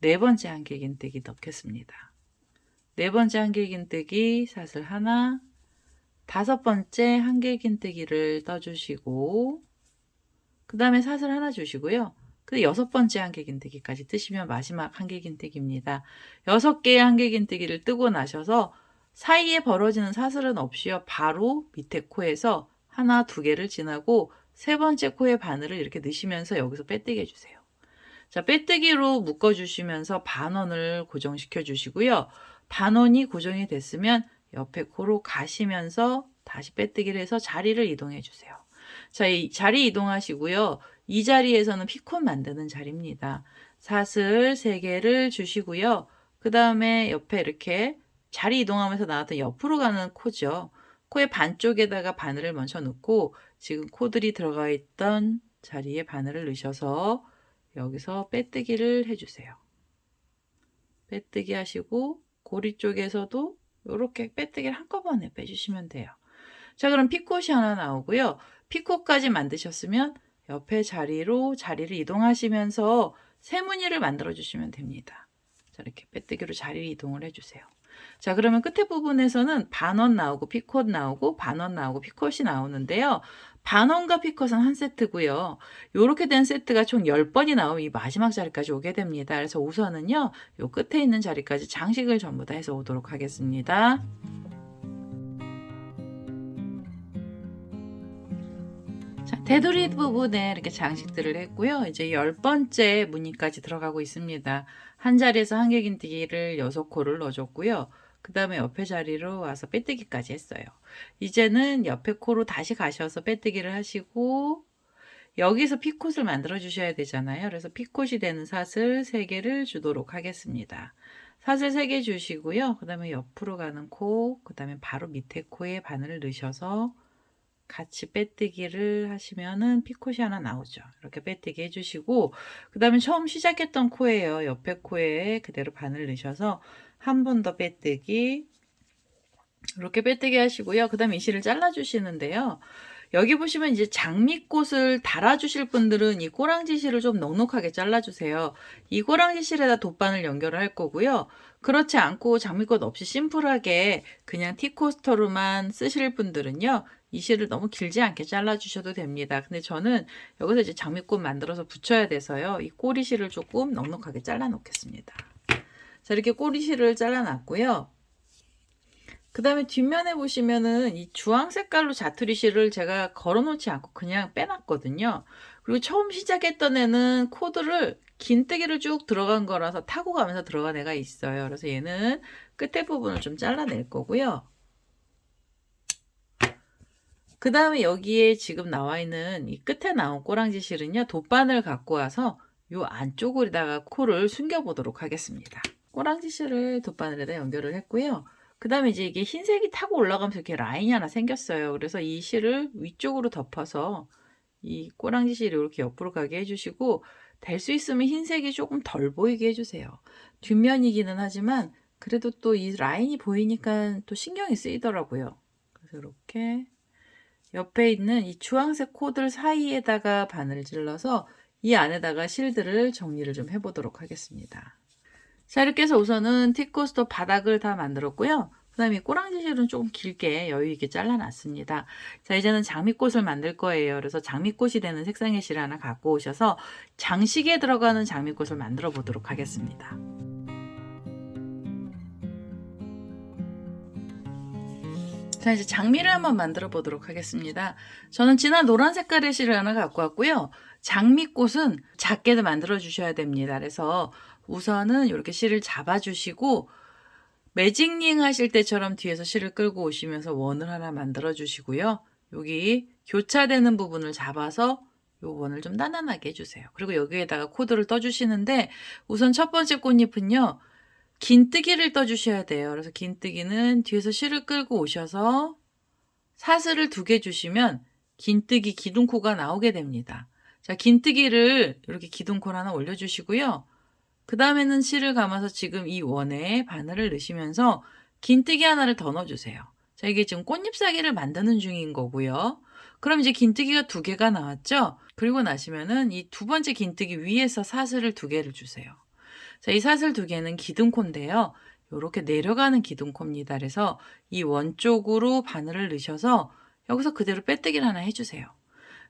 네 번째 한길긴뜨기 넣겠습니다. 네 번째 한길긴뜨기 사슬 하나, 다섯 번째 한길긴뜨기를 떠주시고 그 다음에 사슬 하나 주시고요. 그 여섯 번째 한길긴뜨기까지 뜨시면 마지막 한길긴뜨기입니다. 6개의 한길긴뜨기를 뜨고 나셔서 사이에 벌어지는 사슬은 없이요. 바로 밑에 코에서 하나, 두 개를 지나고 세 번째 코에 바늘을 이렇게 넣으시면서 여기서 빼뜨기 해주세요. 자, 빼뜨기로 묶어주시면서 반원을 고정시켜 주시고요. 반원이 고정이 됐으면 옆에 코로 가시면서 다시 빼뜨기를 해서 자리를 이동해 주세요. 자, 이 자리 이동하시고요. 이 자리에서는 피콧 만드는 자리입니다. 사슬 3개를 주시고요. 그 다음에 옆에 이렇게 자리 이동하면서 나왔던 옆으로 가는 코죠. 코의 반쪽에다가 바늘을 먼저 넣고 지금 코들이 들어가 있던 자리에 바늘을 넣으셔서 여기서 빼뜨기를 해주세요. 빼뜨기 하시고 고리 쪽에서도 이렇게 빼뜨기를 한꺼번에 빼주시면 돼요. 자, 그럼 피콧이 하나 나오고요. 피콧까지 만드셨으면 옆에 자리를 이동하시면서 세 무늬를 만들어 주시면 됩니다. 자, 이렇게 빼뜨기로 자리를 이동을 해주세요. 자, 그러면 끝에 부분에서는 반원 나오고 피콧 나오고 반원 나오고 피콧이 나오는데요. 반원과 피콧은 한 세트고요. 이렇게 된 세트가 총 10번이 나오면 이 마지막 자리까지 오게 됩니다. 그래서 우선은요. 요 끝에 있는 자리까지 장식을 전부 다 해서 오도록 하겠습니다. 자, 테두리 부분에 이렇게 장식들을 했고요. 이제 10번째 무늬까지 들어가고 있습니다. 한 자리에서 한길긴뜨기를 6코를 넣어줬고요. 그 다음에 옆에 자리로 와서 빼뜨기까지 했어요. 이제는 옆에 코로 다시 가셔서 빼뜨기를 하시고 여기서 피콧을 만들어 주셔야 되잖아요. 그래서 피콧이 되는 사슬 3개를 주도록 하겠습니다. 사슬 3개 주시고요. 그 다음에 옆으로 가는 코, 그 다음에 바로 밑에 코에 바늘을 넣으셔서 같이 빼뜨기를 하시면은 피콧이 하나 나오죠. 이렇게 빼뜨기 해주시고 그 다음에 처음 시작했던 코예요. 옆에 코에 그대로 바늘 넣으셔서 한 번 더 빼뜨기 이렇게 빼뜨기 하시고요. 그 다음에 이 실을 잘라 주시는데요. 여기 보시면 이제 장미꽃을 달아주실 분들은 이 꼬랑지 실을 좀 넉넉하게 잘라주세요. 이 꼬랑지 실에다 돗바늘 연결을 할 거고요. 그렇지 않고 장미꽃 없이 심플하게 그냥 티코스터로만 쓰실 분들은요. 이 실을 너무 길지 않게 잘라주셔도 됩니다. 근데 저는 여기서 이제 장미꽃 만들어서 붙여야 돼서요. 이 꼬리 실을 조금 넉넉하게 잘라 놓겠습니다. 자, 이렇게 꼬리 실을 잘라 놨고요. 그 다음에 뒷면에 보시면은 이 주황 색깔로 자투리 실을 제가 걸어 놓지 않고 그냥 빼놨거든요. 그리고 처음 시작했던 애는 코드를 긴뜨기를 쭉 들어간 거라서 타고 가면서 들어간 애가 있어요. 그래서 얘는 끝에 부분을 좀 잘라낼 거고요. 그 다음에 여기에 지금 나와 있는 이 끝에 나온 꼬랑지 실은요. 돗바늘 갖고 와서 요 안쪽으로다가 코를 숨겨 보도록 하겠습니다. 꼬랑지 실을 돗바늘에다 연결을 했고요. 그 다음에 이제 이게 흰색이 타고 올라가면서 이렇게 라인이 하나 생겼어요. 그래서 이 실을 위쪽으로 덮어서 이 꼬랑지 실이 이렇게 옆으로 가게 해주시고 될 수 있으면 흰색이 조금 덜 보이게 해주세요. 뒷면이기는 하지만 그래도 또 이 라인이 보이니까 또 신경이 쓰이더라고요. 그래서 이렇게 옆에 있는 이 주황색 코들 사이에다가 바늘을 찔러서 이 안에다가 실들을 정리를 좀 해보도록 하겠습니다. 자, 이렇게 해서 우선은 티코스터 바닥을 다 만들었고요. 그 다음에 꼬랑지 실은 조금 길게 여유있게 잘라놨습니다. 자, 이제는 장미꽃을 만들 거예요. 그래서 장미꽃이 되는 색상의 실 하나 갖고 오셔서 장식에 들어가는 장미꽃을 만들어 보도록 하겠습니다. 자, 이제 장미를 한번 만들어 보도록 하겠습니다. 저는 진한 노란 색깔의 실을 하나 갖고 왔고요. 장미꽃은 작게도 만들어 주셔야 됩니다. 그래서 우선은 이렇게 실을 잡아 주시고 매직링 하실 때처럼 뒤에서 실을 끌고 오시면서 원을 하나 만들어 주시고요. 여기 교차되는 부분을 잡아서 요 원을 좀 단단하게 해주세요. 그리고 여기에다가 코드를 떠주시는데 우선 첫 번째 꽃잎은요. 긴뜨기를 떠주셔야 돼요. 그래서 긴뜨기는 뒤에서 실을 끌고 오셔서 사슬을 2개 주시면 긴뜨기 기둥코가 나오게 됩니다. 자, 긴뜨기를 이렇게 기둥코를 하나 올려주시고요. 그 다음에는 실을 감아서 지금 이 원에 바늘을 넣으시면서 긴뜨기 하나를 더 넣어주세요. 자, 이게 지금 꽃잎사기를 만드는 중인 거고요. 그럼 이제 긴뜨기가 2개가 나왔죠? 그리고 나시면은 이 2번째 긴뜨기 위에서 사슬을 2개를 주세요. 자, 이 사슬 2개는 기둥코인데요. 이렇게 내려가는 기둥코입니다. 그래서 이 원 쪽으로 바늘을 넣으셔서 여기서 그대로 빼뜨기를 하나 해주세요.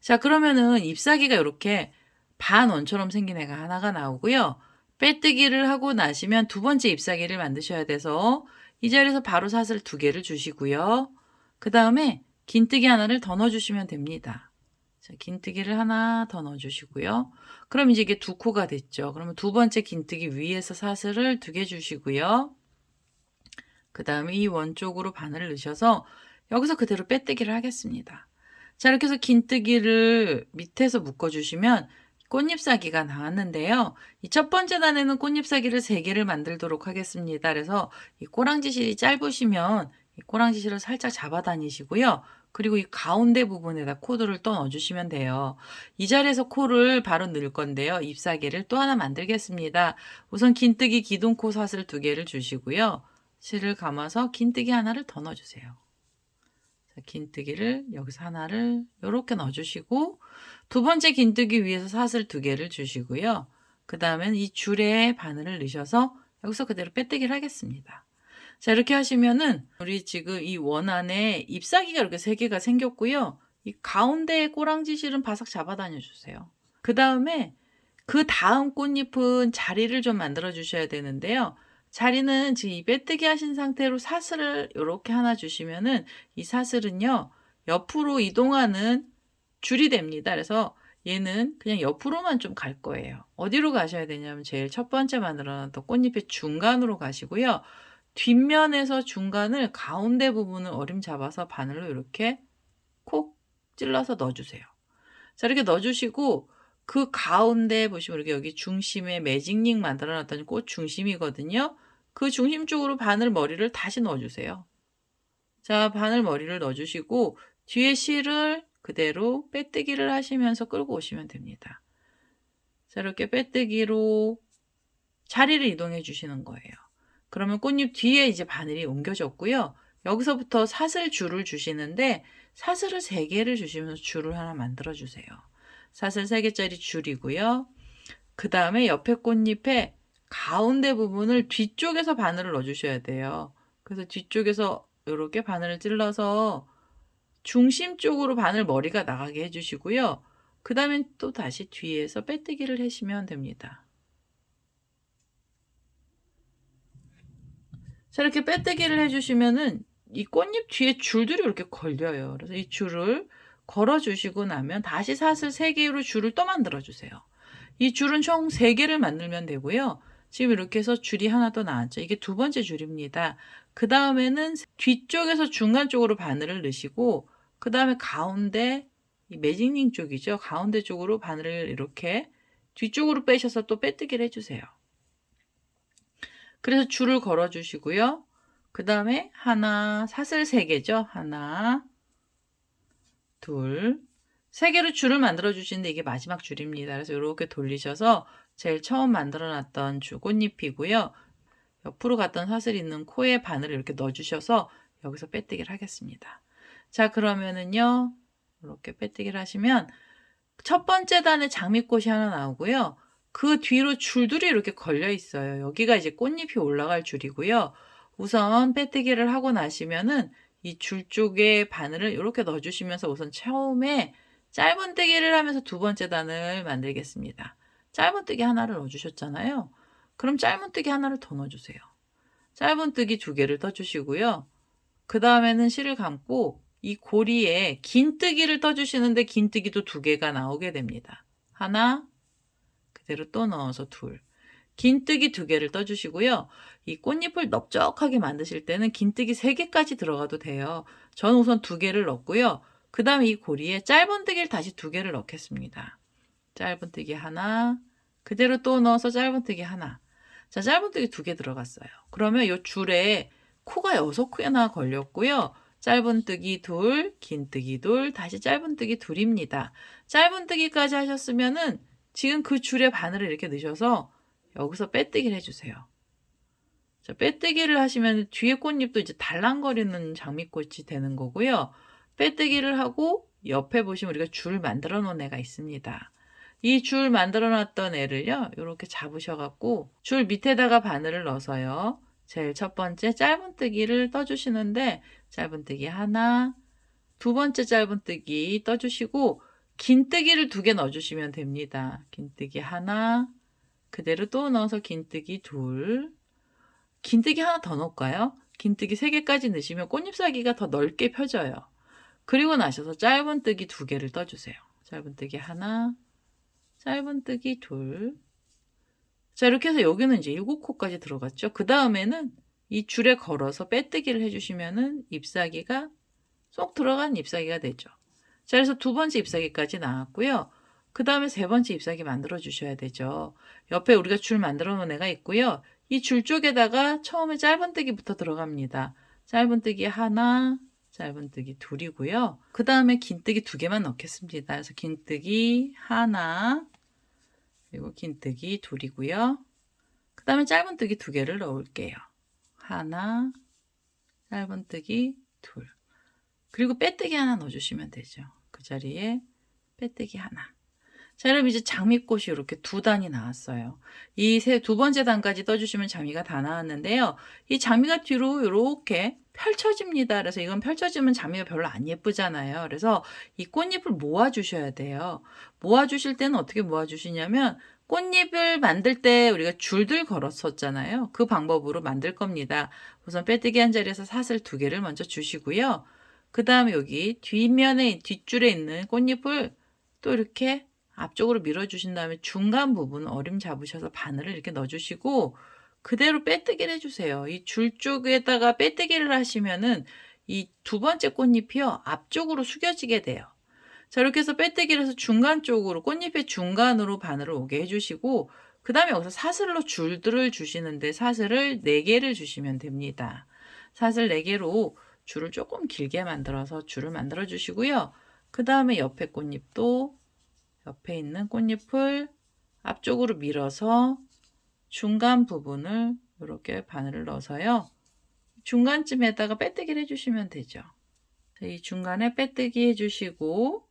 자, 그러면은 잎사귀가 이렇게 반원처럼 생긴 애가 하나가 나오고요. 빼뜨기를 하고 나시면 2번째 잎사귀를 만드셔야 돼서 이 자리에서 바로 사슬 2개를 주시고요. 그 다음에 긴뜨기 하나를 더 넣어주시면 됩니다. 자, 긴뜨기를 하나 더 넣어주시고요. 그럼 이제 이게 2코가 됐죠. 그러면 2번째 긴뜨기 위에서 사슬을 2개 주시고요. 그 다음에 이 원 쪽으로 바늘을 넣으셔서 여기서 그대로 빼뜨기를 하겠습니다. 자, 이렇게 해서 긴뜨기를 밑에서 묶어주시면 꽃잎사귀가 나왔는데요. 이 첫 번째 단에는 꽃잎사귀를 3개를 만들도록 하겠습니다. 그래서 이 꼬랑지 실이 짧으시면 이 꼬랑지 실을 살짝 잡아 다니시고요. 그리고 이 가운데 부분에다 코드를 또 넣어주시면 돼요. 이 자리에서 코를 바로 넣을 건데요. 잎사귀를 또 하나 만들겠습니다. 우선 긴뜨기 기둥코 사슬 2개를 주시고요. 실을 감아서 긴뜨기 하나를 더 넣어주세요. 긴뜨기를 여기서 하나를 이렇게 넣어주시고 2번째 긴뜨기 위에서 사슬 2개를 주시고요. 그 다음엔 이 줄에 바늘을 넣으셔서 여기서 그대로 빼뜨기를 하겠습니다. 자, 이렇게 하시면은 우리 지금 이 원 안에 잎사귀가 이렇게 3개가 생겼고요. 이 가운데 꼬랑지 실은 바싹 잡아 다녀 주세요. 그 다음에 그 다음 꽃잎은 자리를 좀 만들어 주셔야 되는데요. 자리는 지금 이 빼뜨기 하신 상태로 사슬을 이렇게 하나 주시면은 이 사슬은요, 옆으로 이동하는 줄이 됩니다. 그래서 얘는 그냥 옆으로만 좀 갈 거예요. 어디로 가셔야 되냐면 제일 첫 번째 만들어놨던 꽃잎의 중간으로 가시고요. 뒷면에서 중간을 가운데 부분을 어림 잡아서 바늘로 이렇게 콕 찔러서 넣어주세요. 자, 이렇게 넣어주시고 그 가운데 보시면 이렇게 여기 중심에 매직링 만들어놨던 꽃 중심이거든요. 그 중심 쪽으로 바늘 머리를 다시 넣어주세요. 자, 바늘 머리를 넣어주시고 뒤에 실을 그대로 빼뜨기를 하시면서 끌고 오시면 됩니다. 자, 이렇게 빼뜨기로 자리를 이동해 주시는 거예요. 그러면 꽃잎 뒤에 이제 바늘이 옮겨졌고요. 여기서부터 사슬 줄을 주시는데 사슬을 3개를 주시면서 줄을 하나 만들어 주세요. 사슬 3개짜리 줄이고요. 그 다음에 옆에 꽃잎에 가운데 부분을 뒤쪽에서 바늘을 넣어주셔야 돼요. 그래서 뒤쪽에서 이렇게 바늘을 찔러서 중심 쪽으로 바늘 머리가 나가게 해주시고요. 그 다음에 또 다시 뒤에서 빼뜨기를 하시면 됩니다. 자, 이렇게 빼뜨기를 해주시면은 이 꽃잎 뒤에 줄들이 이렇게 걸려요. 그래서 이 줄을 걸어주시고 나면 다시 사슬 3개로 줄을 또 만들어주세요. 이 줄은 총 3개를 만들면 되고요. 지금 이렇게 해서 줄이 하나 또 나왔죠. 이게 2번째 줄입니다. 그 다음에는 뒤쪽에서 중간 쪽으로 바늘을 넣으시고 그 다음에 가운데 이 매직링 쪽이죠. 가운데 쪽으로 바늘을 이렇게 뒤쪽으로 빼셔서 또 빼뜨기를 해주세요. 그래서 줄을 걸어 주시고요. 그 다음에 하나, 사슬 3개죠. 하나, 둘, 3개로 줄을 만들어 주시는데 이게 마지막 줄입니다. 그래서 이렇게 돌리셔서 제일 처음 만들어 놨던 꽃잎이고요. 옆으로 갔던 사슬 있는 코에 바늘을 이렇게 넣어 주셔서 여기서 빼뜨기를 하겠습니다. 자, 그러면은요. 이렇게 빼뜨기를 하시면 첫 번째 단에 장미꽃이 하나 나오고요. 그 뒤로 줄들이 이렇게 걸려 있어요. 여기가 이제 꽃잎이 올라갈 줄이고요. 우선 빼뜨기를 하고 나시면은 이 줄 쪽에 바늘을 이렇게 넣어주시면서 우선 처음에 짧은뜨기를 하면서 두 번째 단을 만들겠습니다. 짧은뜨기 하나를 넣어주셨잖아요. 그럼 짧은뜨기 하나를 더 넣어주세요. 짧은뜨기 두 개를 떠주시고요. 그 다음에는 실을 감고 이 고리에 긴뜨기를 떠주시는데 긴뜨기도 두 개가 나오게 됩니다. 하나, 그대로 또 넣어서 둘. 긴뜨기 두 개를 떠주시고요. 이 꽃잎을 넓적하게 만드실 때는 긴뜨기 3개까지 들어가도 돼요. 저는 우선 2개를 넣고요. 그 다음에 이 고리에 짧은뜨기를 다시 2개를 넣겠습니다. 짧은뜨기 하나, 그대로 또 넣어서 짧은뜨기 하나. 자, 짧은뜨기 2개 들어갔어요. 그러면 이 줄에 코가 6개나 걸렸고요. 짧은뜨기 둘, 긴뜨기 둘, 다시 짧은뜨기 둘입니다. 짧은뜨기까지 하셨으면은 지금 그 줄에 바늘을 이렇게 넣으셔서 여기서 빼뜨기를 해주세요. 자, 빼뜨기를 하시면 뒤에 꽃잎도 이제 달랑거리는 장미꽃이 되는 거고요. 빼뜨기를 하고 옆에 보시면 우리가 줄 만들어 놓은 애가 있습니다. 이 줄 만들어 놨던 애를요, 이렇게 잡으셔갖고 줄 밑에다가 바늘을 넣어서요. 제일 첫 번째 짧은뜨기를 떠주시는데 짧은뜨기 하나, 두 번째 짧은뜨기 떠주시고 긴뜨기를 2개 넣어주시면 됩니다. 긴뜨기 하나, 그대로 또 넣어서 긴뜨기 둘, 긴뜨기 하나 더 넣을까요? 긴뜨기 3개까지 넣으시면 꽃잎사기가 더 넓게 펴져요. 그리고 나셔서 짧은뜨기 2개를 떠주세요. 짧은뜨기 하나, 짧은뜨기 둘. 자, 이렇게 해서 여기는 이제 7코까지 들어갔죠. 그 다음에는 이 줄에 걸어서 빼뜨기를 해주시면은 잎사귀가 쏙 들어간 잎사귀가 되죠. 자, 그래서 두 번째 잎사귀까지 나왔고요. 그 다음에 세 번째 잎사귀 만들어 주셔야 되죠. 옆에 우리가 줄 만들어 놓은 애가 있고요. 이 줄 쪽에다가 처음에 짧은뜨기부터 들어갑니다. 짧은뜨기 하나, 짧은뜨기 둘이고요. 그 다음에 긴뜨기 2개만 넣겠습니다. 그래서 긴뜨기 하나, 그리고 긴뜨기 둘이고요. 그 다음에 짧은뜨기 2개를 넣을게요. 하나, 짧은뜨기 둘. 그리고 빼뜨기 하나 넣어주시면 되죠. 그 자리에 빼뜨기 하나. 자, 그럼 이제 장미꽃이 이렇게 2단이 나왔어요. 이 두 번째 단까지 떠주시면 장미가 다 나왔는데요. 이 장미가 뒤로 이렇게 펼쳐집니다. 그래서 이건 펼쳐지면 장미가 별로 안 예쁘잖아요. 그래서 이 꽃잎을 모아주셔야 돼요. 모아주실 때는 어떻게 모아주시냐면 꽃잎을 만들 때 우리가 줄들 걸었었잖아요. 그 방법으로 만들 겁니다. 우선 빼뜨기 한 자리에서 사슬 2개를 먼저 주시고요. 그 다음에 여기 뒷줄에 있는 꽃잎을 또 이렇게 앞쪽으로 밀어주신 다음에 중간 부분 어림 잡으셔서 바늘을 이렇게 넣어주시고 그대로 빼뜨기를 해주세요. 이 줄 쪽에다가 빼뜨기를 하시면은 이 두 번째 꽃잎이요 앞쪽으로 숙여지게 돼요. 자, 이렇게 해서 빼뜨기를 해서 중간 쪽으로 꽃잎의 중간으로 바늘을 오게 해주시고 그 다음에 여기서 사슬로 줄들을 주시는데 사슬을 4개를 주시면 됩니다. 사슬 4개로 줄을 조금 길게 만들어서 줄을 만들어 주시고요. 그 다음에 옆에 꽃잎도 옆에 있는 꽃잎을 앞쪽으로 밀어서 중간 부분을 이렇게 바늘을 넣어서요. 중간쯤에다가 빼뜨기를 해주시면 되죠. 이 중간에 빼뜨기 해주시고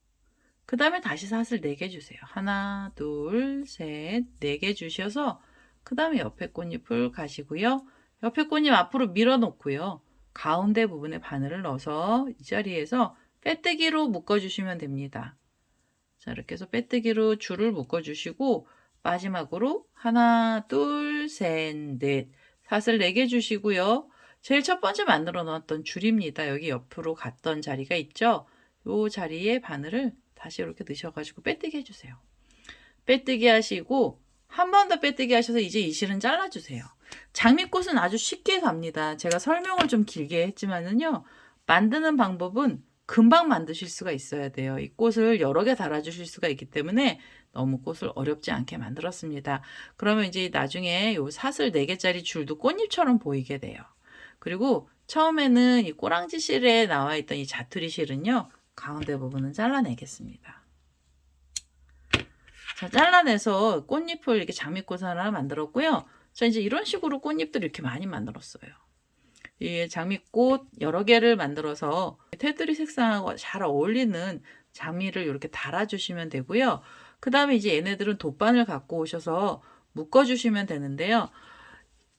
그 다음에 다시 사슬 4개 주세요. 하나, 둘, 셋, 4개 주셔서 그 다음에 옆에 꽃잎을 가시고요. 옆에 꽃잎 앞으로 밀어 놓고요. 가운데 부분에 바늘을 넣어서 이 자리에서 빼뜨기로 묶어주시면 됩니다. 자, 이렇게 해서 빼뜨기로 줄을 묶어주시고 마지막으로 하나, 둘, 셋, 넷 사슬 4개 주시고요. 제일 첫 번째 만들어 놓았던 줄입니다. 여기 옆으로 갔던 자리가 있죠. 이 자리에 바늘을 다시 이렇게 넣으셔가지고 빼뜨기 해주세요. 빼뜨기 하시고 한 번 더 빼뜨기 하셔서 이제 이 실은 잘라주세요. 장미꽃은 아주 쉽게 갑니다. 제가 설명을 좀 길게 했지만은요. 만드는 방법은 금방 만드실 수가 있어야 돼요. 이 꽃을 여러 개 달아주실 수가 있기 때문에 너무 꽃을 어렵지 않게 만들었습니다. 그러면 이제 나중에 요 사슬 4개짜리 줄도 꽃잎처럼 보이게 돼요. 그리고 처음에는 이 꼬랑지 실에 나와 있던 이 자투리 실은요. 가운데 부분은 잘라내겠습니다. 자, 잘라내서 꽃잎을 이렇게 장미꽃 하나 만들었고요. 자, 이제 이런 식으로 꽃잎들을 이렇게 많이 만들었어요. 이 장미꽃 여러 개를 만들어서 테두리 색상하고 잘 어울리는 장미를 이렇게 달아주시면 되고요. 그 다음에 이제 얘네들은 돗바늘 갖고 오셔서 묶어주시면 되는데요.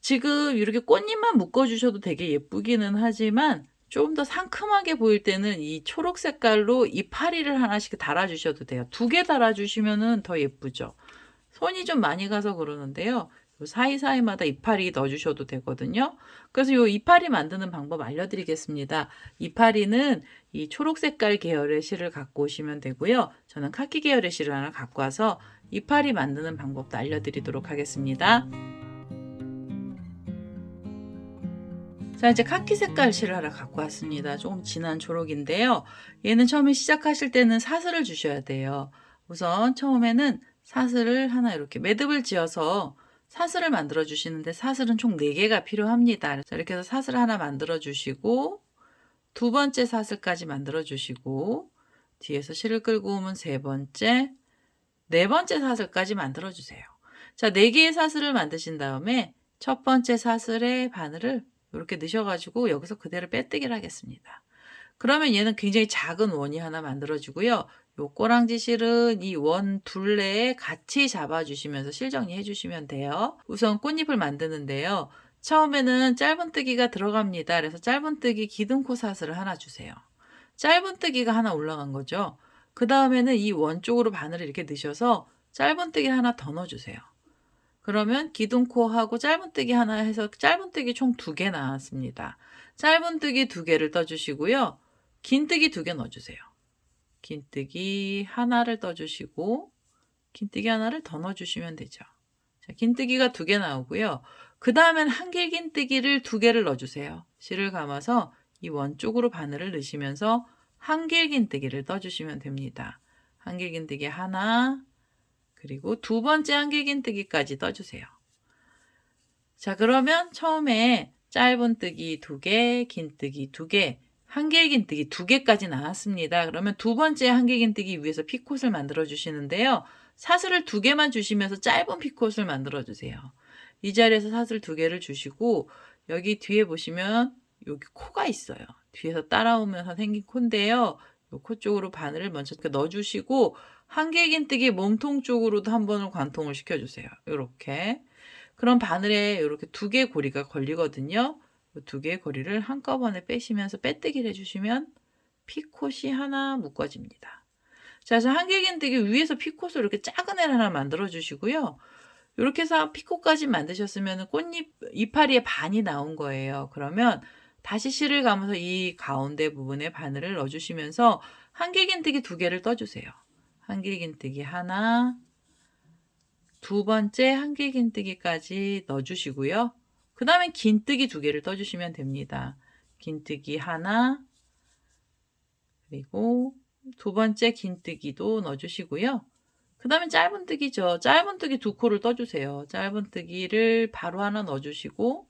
지금 이렇게 꽃잎만 묶어주셔도 되게 예쁘기는 하지만 좀 더 상큼하게 보일 때는 이 초록 색깔로 이파리를 하나씩 달아주셔도 돼요. 2개 달아주시면 더 예쁘죠. 손이 좀 많이 가서 그러는데요. 사이사이마다 이파리 넣어주셔도 되거든요. 그래서 이 이파리 만드는 방법 알려드리겠습니다. 이파리는 이 초록 색깔 계열의 실을 갖고 오시면 되고요. 저는 카키 계열의 실을 하나 갖고 와서 이파리 만드는 방법도 알려드리도록 하겠습니다. 자, 이제 카키 색깔 실을 하나 갖고 왔습니다. 조금 진한 초록인데요. 얘는 처음에 시작하실 때는 사슬을 주셔야 돼요. 우선 처음에는 사슬을 하나 이렇게 매듭을 지어서 사슬을 만들어 주시는데 사슬은 총 4개가 필요합니다. 자, 이렇게 해서 사슬 하나 만들어 주시고 2번째 사슬까지 만들어 주시고 뒤에서 실을 끌고 오면 3번째, 4번째 사슬까지 만들어 주세요. 자, 4개의 사슬을 만드신 다음에 첫 번째 사슬에 바늘을 이렇게 넣으셔가지고 여기서 그대로 빼뜨기를 하겠습니다. 그러면 얘는 굉장히 작은 원이 하나 만들어지고요. 요 꼬랑지 실은 이 원 둘레에 같이 잡아주시면서 실 정리해 주시면 돼요. 우선 꽃잎을 만드는데요. 처음에는 짧은뜨기가 들어갑니다. 그래서 짧은뜨기 기둥코 사슬을 하나 주세요. 짧은뜨기가 하나 올라간 거죠. 그 다음에는 이 원 쪽으로 바늘을 이렇게 넣으셔서 짧은뜨기 하나 더 넣어주세요. 그러면 기둥코하고 짧은뜨기 하나 해서 짧은뜨기 총 2개 나왔습니다. 짧은뜨기 2개를 떠주시고요. 긴뜨기 2개 넣어주세요. 긴뜨기 하나를 떠주시고 긴뜨기 하나를 더 넣어주시면 되죠. 자, 긴뜨기가 2개 나오고요. 그 다음엔 한길긴뜨기를 2개를 넣어주세요. 실을 감아서 이 원 쪽으로 바늘을 넣으시면서 한길긴뜨기를 떠주시면 됩니다. 한길긴뜨기 하나, 그리고 2번째 한길긴뜨기까지 떠주세요. 자, 그러면 처음에 짧은뜨기 2개, 긴뜨기 2개, 한길긴뜨기 2개까지 나왔습니다. 그러면 2번째 한길긴뜨기 위에서 피콧을 만들어 주시는데요. 사슬을 2개만 주시면서 짧은 피콧을 만들어 주세요. 이 자리에서 사슬 2개를 주시고 여기 뒤에 보시면 여기 코가 있어요. 뒤에서 따라오면서 생긴 코인데요. 이 코 쪽으로 바늘을 먼저 넣어주시고 한길긴뜨기 몸통 쪽으로도 한 번을 관통을 시켜주세요. 이렇게. 그럼 바늘에 이렇게 2개 고리가 걸리거든요. 이 2개의 고리를 한꺼번에 빼시면서 빼뜨기를 해주시면 피콧이 하나 묶어집니다. 자, 그래서 한길긴뜨기 위에서 피콧을 이렇게 작은 애를 하나 만들어 주시고요. 이렇게 해서 피콧까지 만드셨으면 꽃잎 이파리의 반이 나온 거예요. 그러면 다시 실을 감아서 이 가운데 부분에 바늘을 넣어주시면서 한길긴뜨기 2개를 떠주세요. 한길긴뜨기 하나, 2번째 한길긴뜨기까지 넣어주시고요. 그 다음에 긴뜨기 2개를 떠주시면 됩니다. 긴뜨기 하나, 그리고 2번째 긴뜨기도 넣어주시고요. 그 다음에 짧은뜨기죠. 짧은뜨기 2코를 떠주세요. 짧은뜨기를 바로 하나 넣어주시고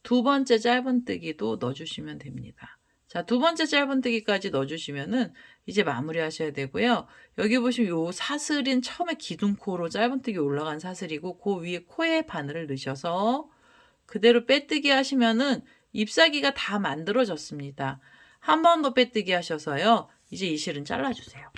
2번째 짧은뜨기도 넣어주시면 됩니다. 자, 2번째 짧은뜨기까지 넣어주시면은 이제 마무리 하셔야 되고요. 여기 보시면 요 사슬은 처음에 기둥코로 짧은뜨기 올라간 사슬이고 그 위에 코에 바늘을 넣으셔서 그대로 빼뜨기 하시면은 잎사귀가 다 만들어졌습니다. 한 번 더 빼뜨기 하셔서요. 이제 이 실은 잘라주세요.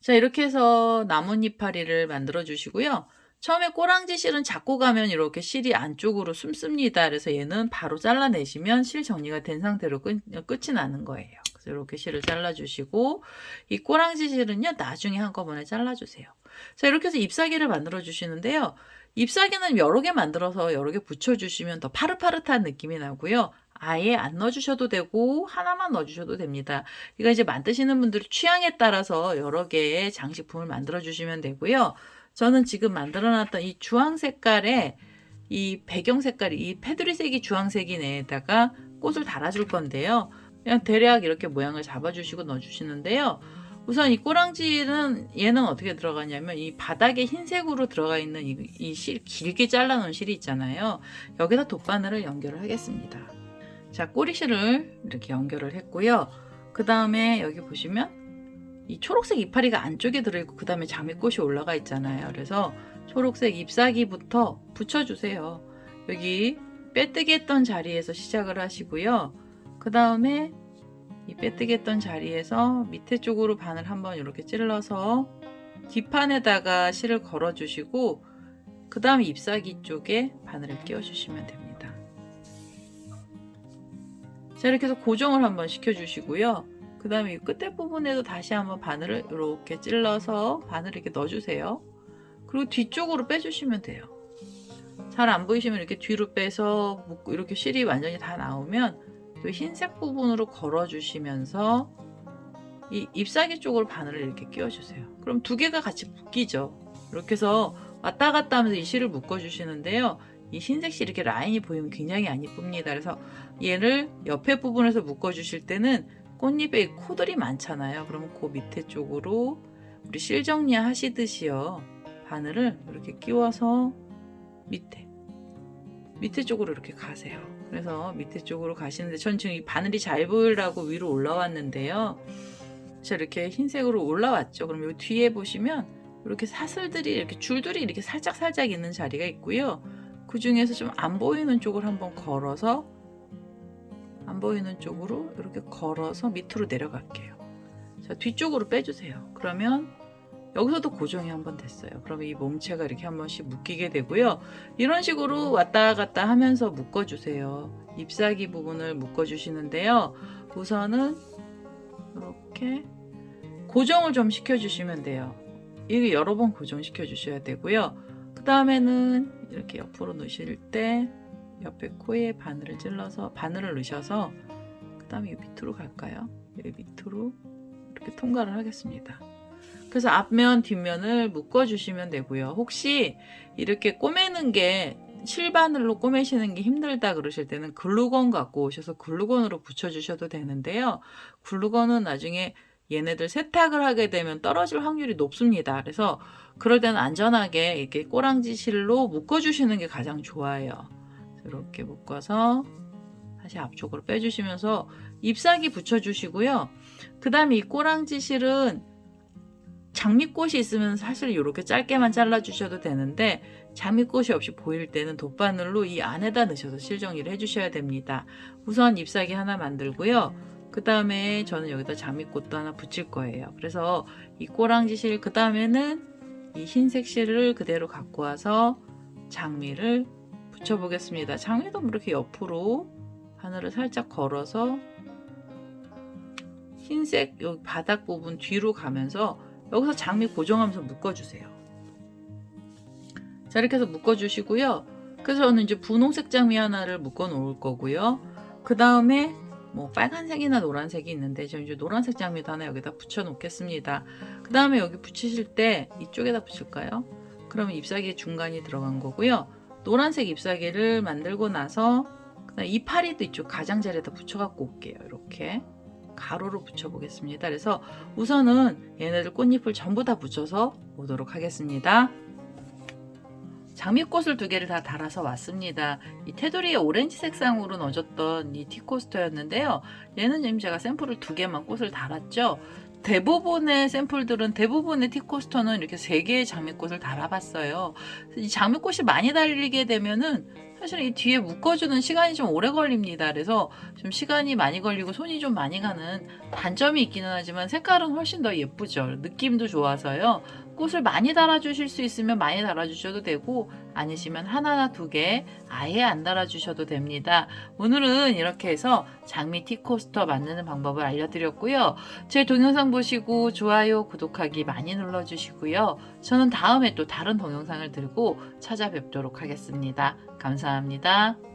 자, 이렇게 해서 나뭇잎파리를 만들어 주시고요. 처음에 꼬랑지 실은 잡고 가면 이렇게 실이 안쪽으로 숨습니다. 그래서 얘는 바로 잘라내시면 실 정리가 된 상태로 끝이 나는 거예요. 그래서 이렇게 실을 잘라주시고 이 꼬랑지 실은요 나중에 한꺼번에 잘라주세요. 자, 이렇게 해서 잎사귀를 만들어 주시는데요. 잎사귀는 여러 개 만들어서 여러 개 붙여주시면 더 파릇파릇한 느낌이 나고요. 아예 안 넣어주셔도 되고 하나만 넣어주셔도 됩니다. 이거 이제 만드시는 분들의 취향에 따라서 여러 개의 장식품을 만들어 주시면 되고요. 저는 지금 만들어놨던 이 주황 색깔의 이 배경 색깔이 이 테두리색이 주황색인 애에다가 꽃을 달아줄 건데요. 그냥 대략 이렇게 모양을 잡아주시고 넣어주시는데요. 우선 이 꼬랑지는 얘는 어떻게 들어가냐면 이 바닥에 흰색으로 들어가 있는 이 실, 길게 잘라놓은 실이 있잖아요. 여기다 돗바늘을 연결을 하겠습니다. 자, 꼬리실을 이렇게 연결을 했고요. 그 다음에 여기 보시면 이 초록색 이파리가 안쪽에 들어있고 그 다음에 장미꽃이 올라가 있잖아요. 그래서 초록색 잎사귀부터 붙여주세요. 여기 빼뜨기 했던 자리에서 시작을 하시고요. 그 다음에 이 빼뜨기 했던 자리에서 밑에 쪽으로 바늘 한번 이렇게 찔러서 뒷판에다가 실을 걸어 주시고 그 다음에 잎사귀 쪽에 바늘을 끼워 주시면 됩니다. 자, 이렇게 해서 고정을 한번 시켜 주시고요. 그 다음에 이 끝에 부분에도 다시 한번 바늘을 이렇게 찔러서 바늘을 이렇게 넣어 주세요. 그리고 뒤쪽으로 빼주시면 돼요. 잘 안 보이시면 이렇게 뒤로 빼서 묶고 이렇게 실이 완전히 다 나오면 또 흰색 부분으로 걸어 주시면서 이 잎사귀 쪽으로 바늘을 이렇게 끼워 주세요. 그럼 두 개가 같이 묶이죠. 이렇게 해서 왔다 갔다 하면서 이 실을 묶어 주시는데요. 이 흰색 실 이렇게 라인이 보이면 굉장히 안 이쁩니다. 그래서 얘를 옆에 부분에서 묶어 주실 때는 꽃잎에 코들이 많잖아요. 그러면 그 밑에 쪽으로 우리 실 정리 하시듯이요. 바늘을 이렇게 끼워서 밑에 쪽으로 이렇게 가세요. 그래서 밑에 쪽으로 가시는데 전 지금 이 바늘이 잘 보이려고 위로 올라왔는데요. 자, 이렇게 흰색으로 올라왔죠. 그럼 여기 뒤에 보시면 이렇게 사슬들이 이렇게 줄들이 이렇게 살짝 있는 자리가 있고요. 그 중에서 좀 안 보이는 쪽을 한번 걸어서 안 보이는 쪽으로 이렇게 걸어서 밑으로 내려갈게요. 자, 뒤쪽으로 빼주세요. 그러면 여기서도 고정이 한번 됐어요. 그러면 이 몸체가 이렇게 한 번씩 묶이게 되고요. 이런 식으로 왔다 갔다 하면서 묶어주세요. 잎사귀 부분을 묶어주시는데요. 우선은 이렇게 고정을 좀 시켜주시면 돼요. 이게 여러 번 고정시켜 주셔야 되고요. 그 다음에는 이렇게 옆으로 넣으실 때 옆에 코에 바늘을 찔러서 바늘을 넣으셔서 그 다음에 밑으로 갈까요? 여기 밑으로 이렇게 통과를 하겠습니다. 그래서 앞면 뒷면을 묶어 주시면 되고요. 혹시 이렇게 꼬매는 게 실바늘로 꼬매시는 게 힘들다 그러실 때는 글루건 갖고 오셔서 글루건으로 붙여 주셔도 되는데요. 글루건은 나중에 얘네들 세탁을 하게 되면 떨어질 확률이 높습니다. 그래서 그럴 때는 안전하게 이렇게 꼬랑지 실로 묶어 주시는 게 가장 좋아요. 이렇게 묶어서 다시 앞쪽으로 빼주시면서 잎사귀 붙여주시고요. 그 다음에 이 꼬랑지 실은 장미꽃이 있으면 사실 이렇게 짧게만 잘라주셔도 되는데 장미꽃이 없이 보일 때는 돗바늘로 이 안에다 넣으셔서 실 정리를 해주셔야 됩니다. 우선 잎사귀 하나 만들고요. 그 다음에 저는 여기다 장미꽃도 하나 붙일 거예요. 그래서 이 꼬랑지 실, 그 다음에는 이 흰색 실을 그대로 갖고 와서 장미를 붙여보겠습니다. 장미도 이렇게 옆으로 바늘을 살짝 걸어서 흰색 여기 바닥 부분 뒤로 가면서 여기서 장미 고정하면서 묶어주세요. 자, 이렇게 해서 묶어주시고요. 그래서 저는 이제 분홍색 장미 하나를 묶어 놓을 거고요. 그 다음에 뭐 빨간색이나 노란색이 있는데 저는 이제 노란색 장미도 하나 여기다 붙여 놓겠습니다. 그 다음에 여기 붙이실 때 이쪽에다 붙일까요? 그러면 잎사귀 중간이 들어간 거고요. 노란색 잎사귀를 만들고 나서 그다음 이 파리도 이쪽 가장자리에다 붙여 갖고 올게요. 이렇게 가로로 붙여 보겠습니다. 그래서 우선은 얘네들 꽃잎을 전부 다 붙여서 오도록 하겠습니다. 장미꽃을 두 개를 다 달아서 왔습니다. 이 테두리에 오렌지 색상으로 넣어줬던 이 티코스터였는데요. 얘는 지금 제가 샘플을 두 개만 꽃을 달았죠. 대부분의 샘플들은 대부분의 티코스터는 이렇게 세 개의 장미꽃을 달아봤어요. 이 장미꽃이 많이 달리게 되면은 사실 이 뒤에 묶어주는 시간이 좀 오래 걸립니다. 그래서 좀 시간이 많이 걸리고 손이 좀 많이 가는 단점이 있기는 하지만 색깔은 훨씬 더 예쁘죠. 느낌도 좋아서요. 꽃을 많이 달아주실 수 있으면 많이 달아주셔도 되고 아니시면 하나나 두 개 아예 안 달아주셔도 됩니다. 오늘은 이렇게 해서 장미 티코스터 만드는 방법을 알려드렸고요. 제 동영상 보시고 좋아요, 구독하기 많이 눌러주시고요. 저는 다음에 또 다른 동영상을 들고 찾아뵙도록 하겠습니다. 감사합니다.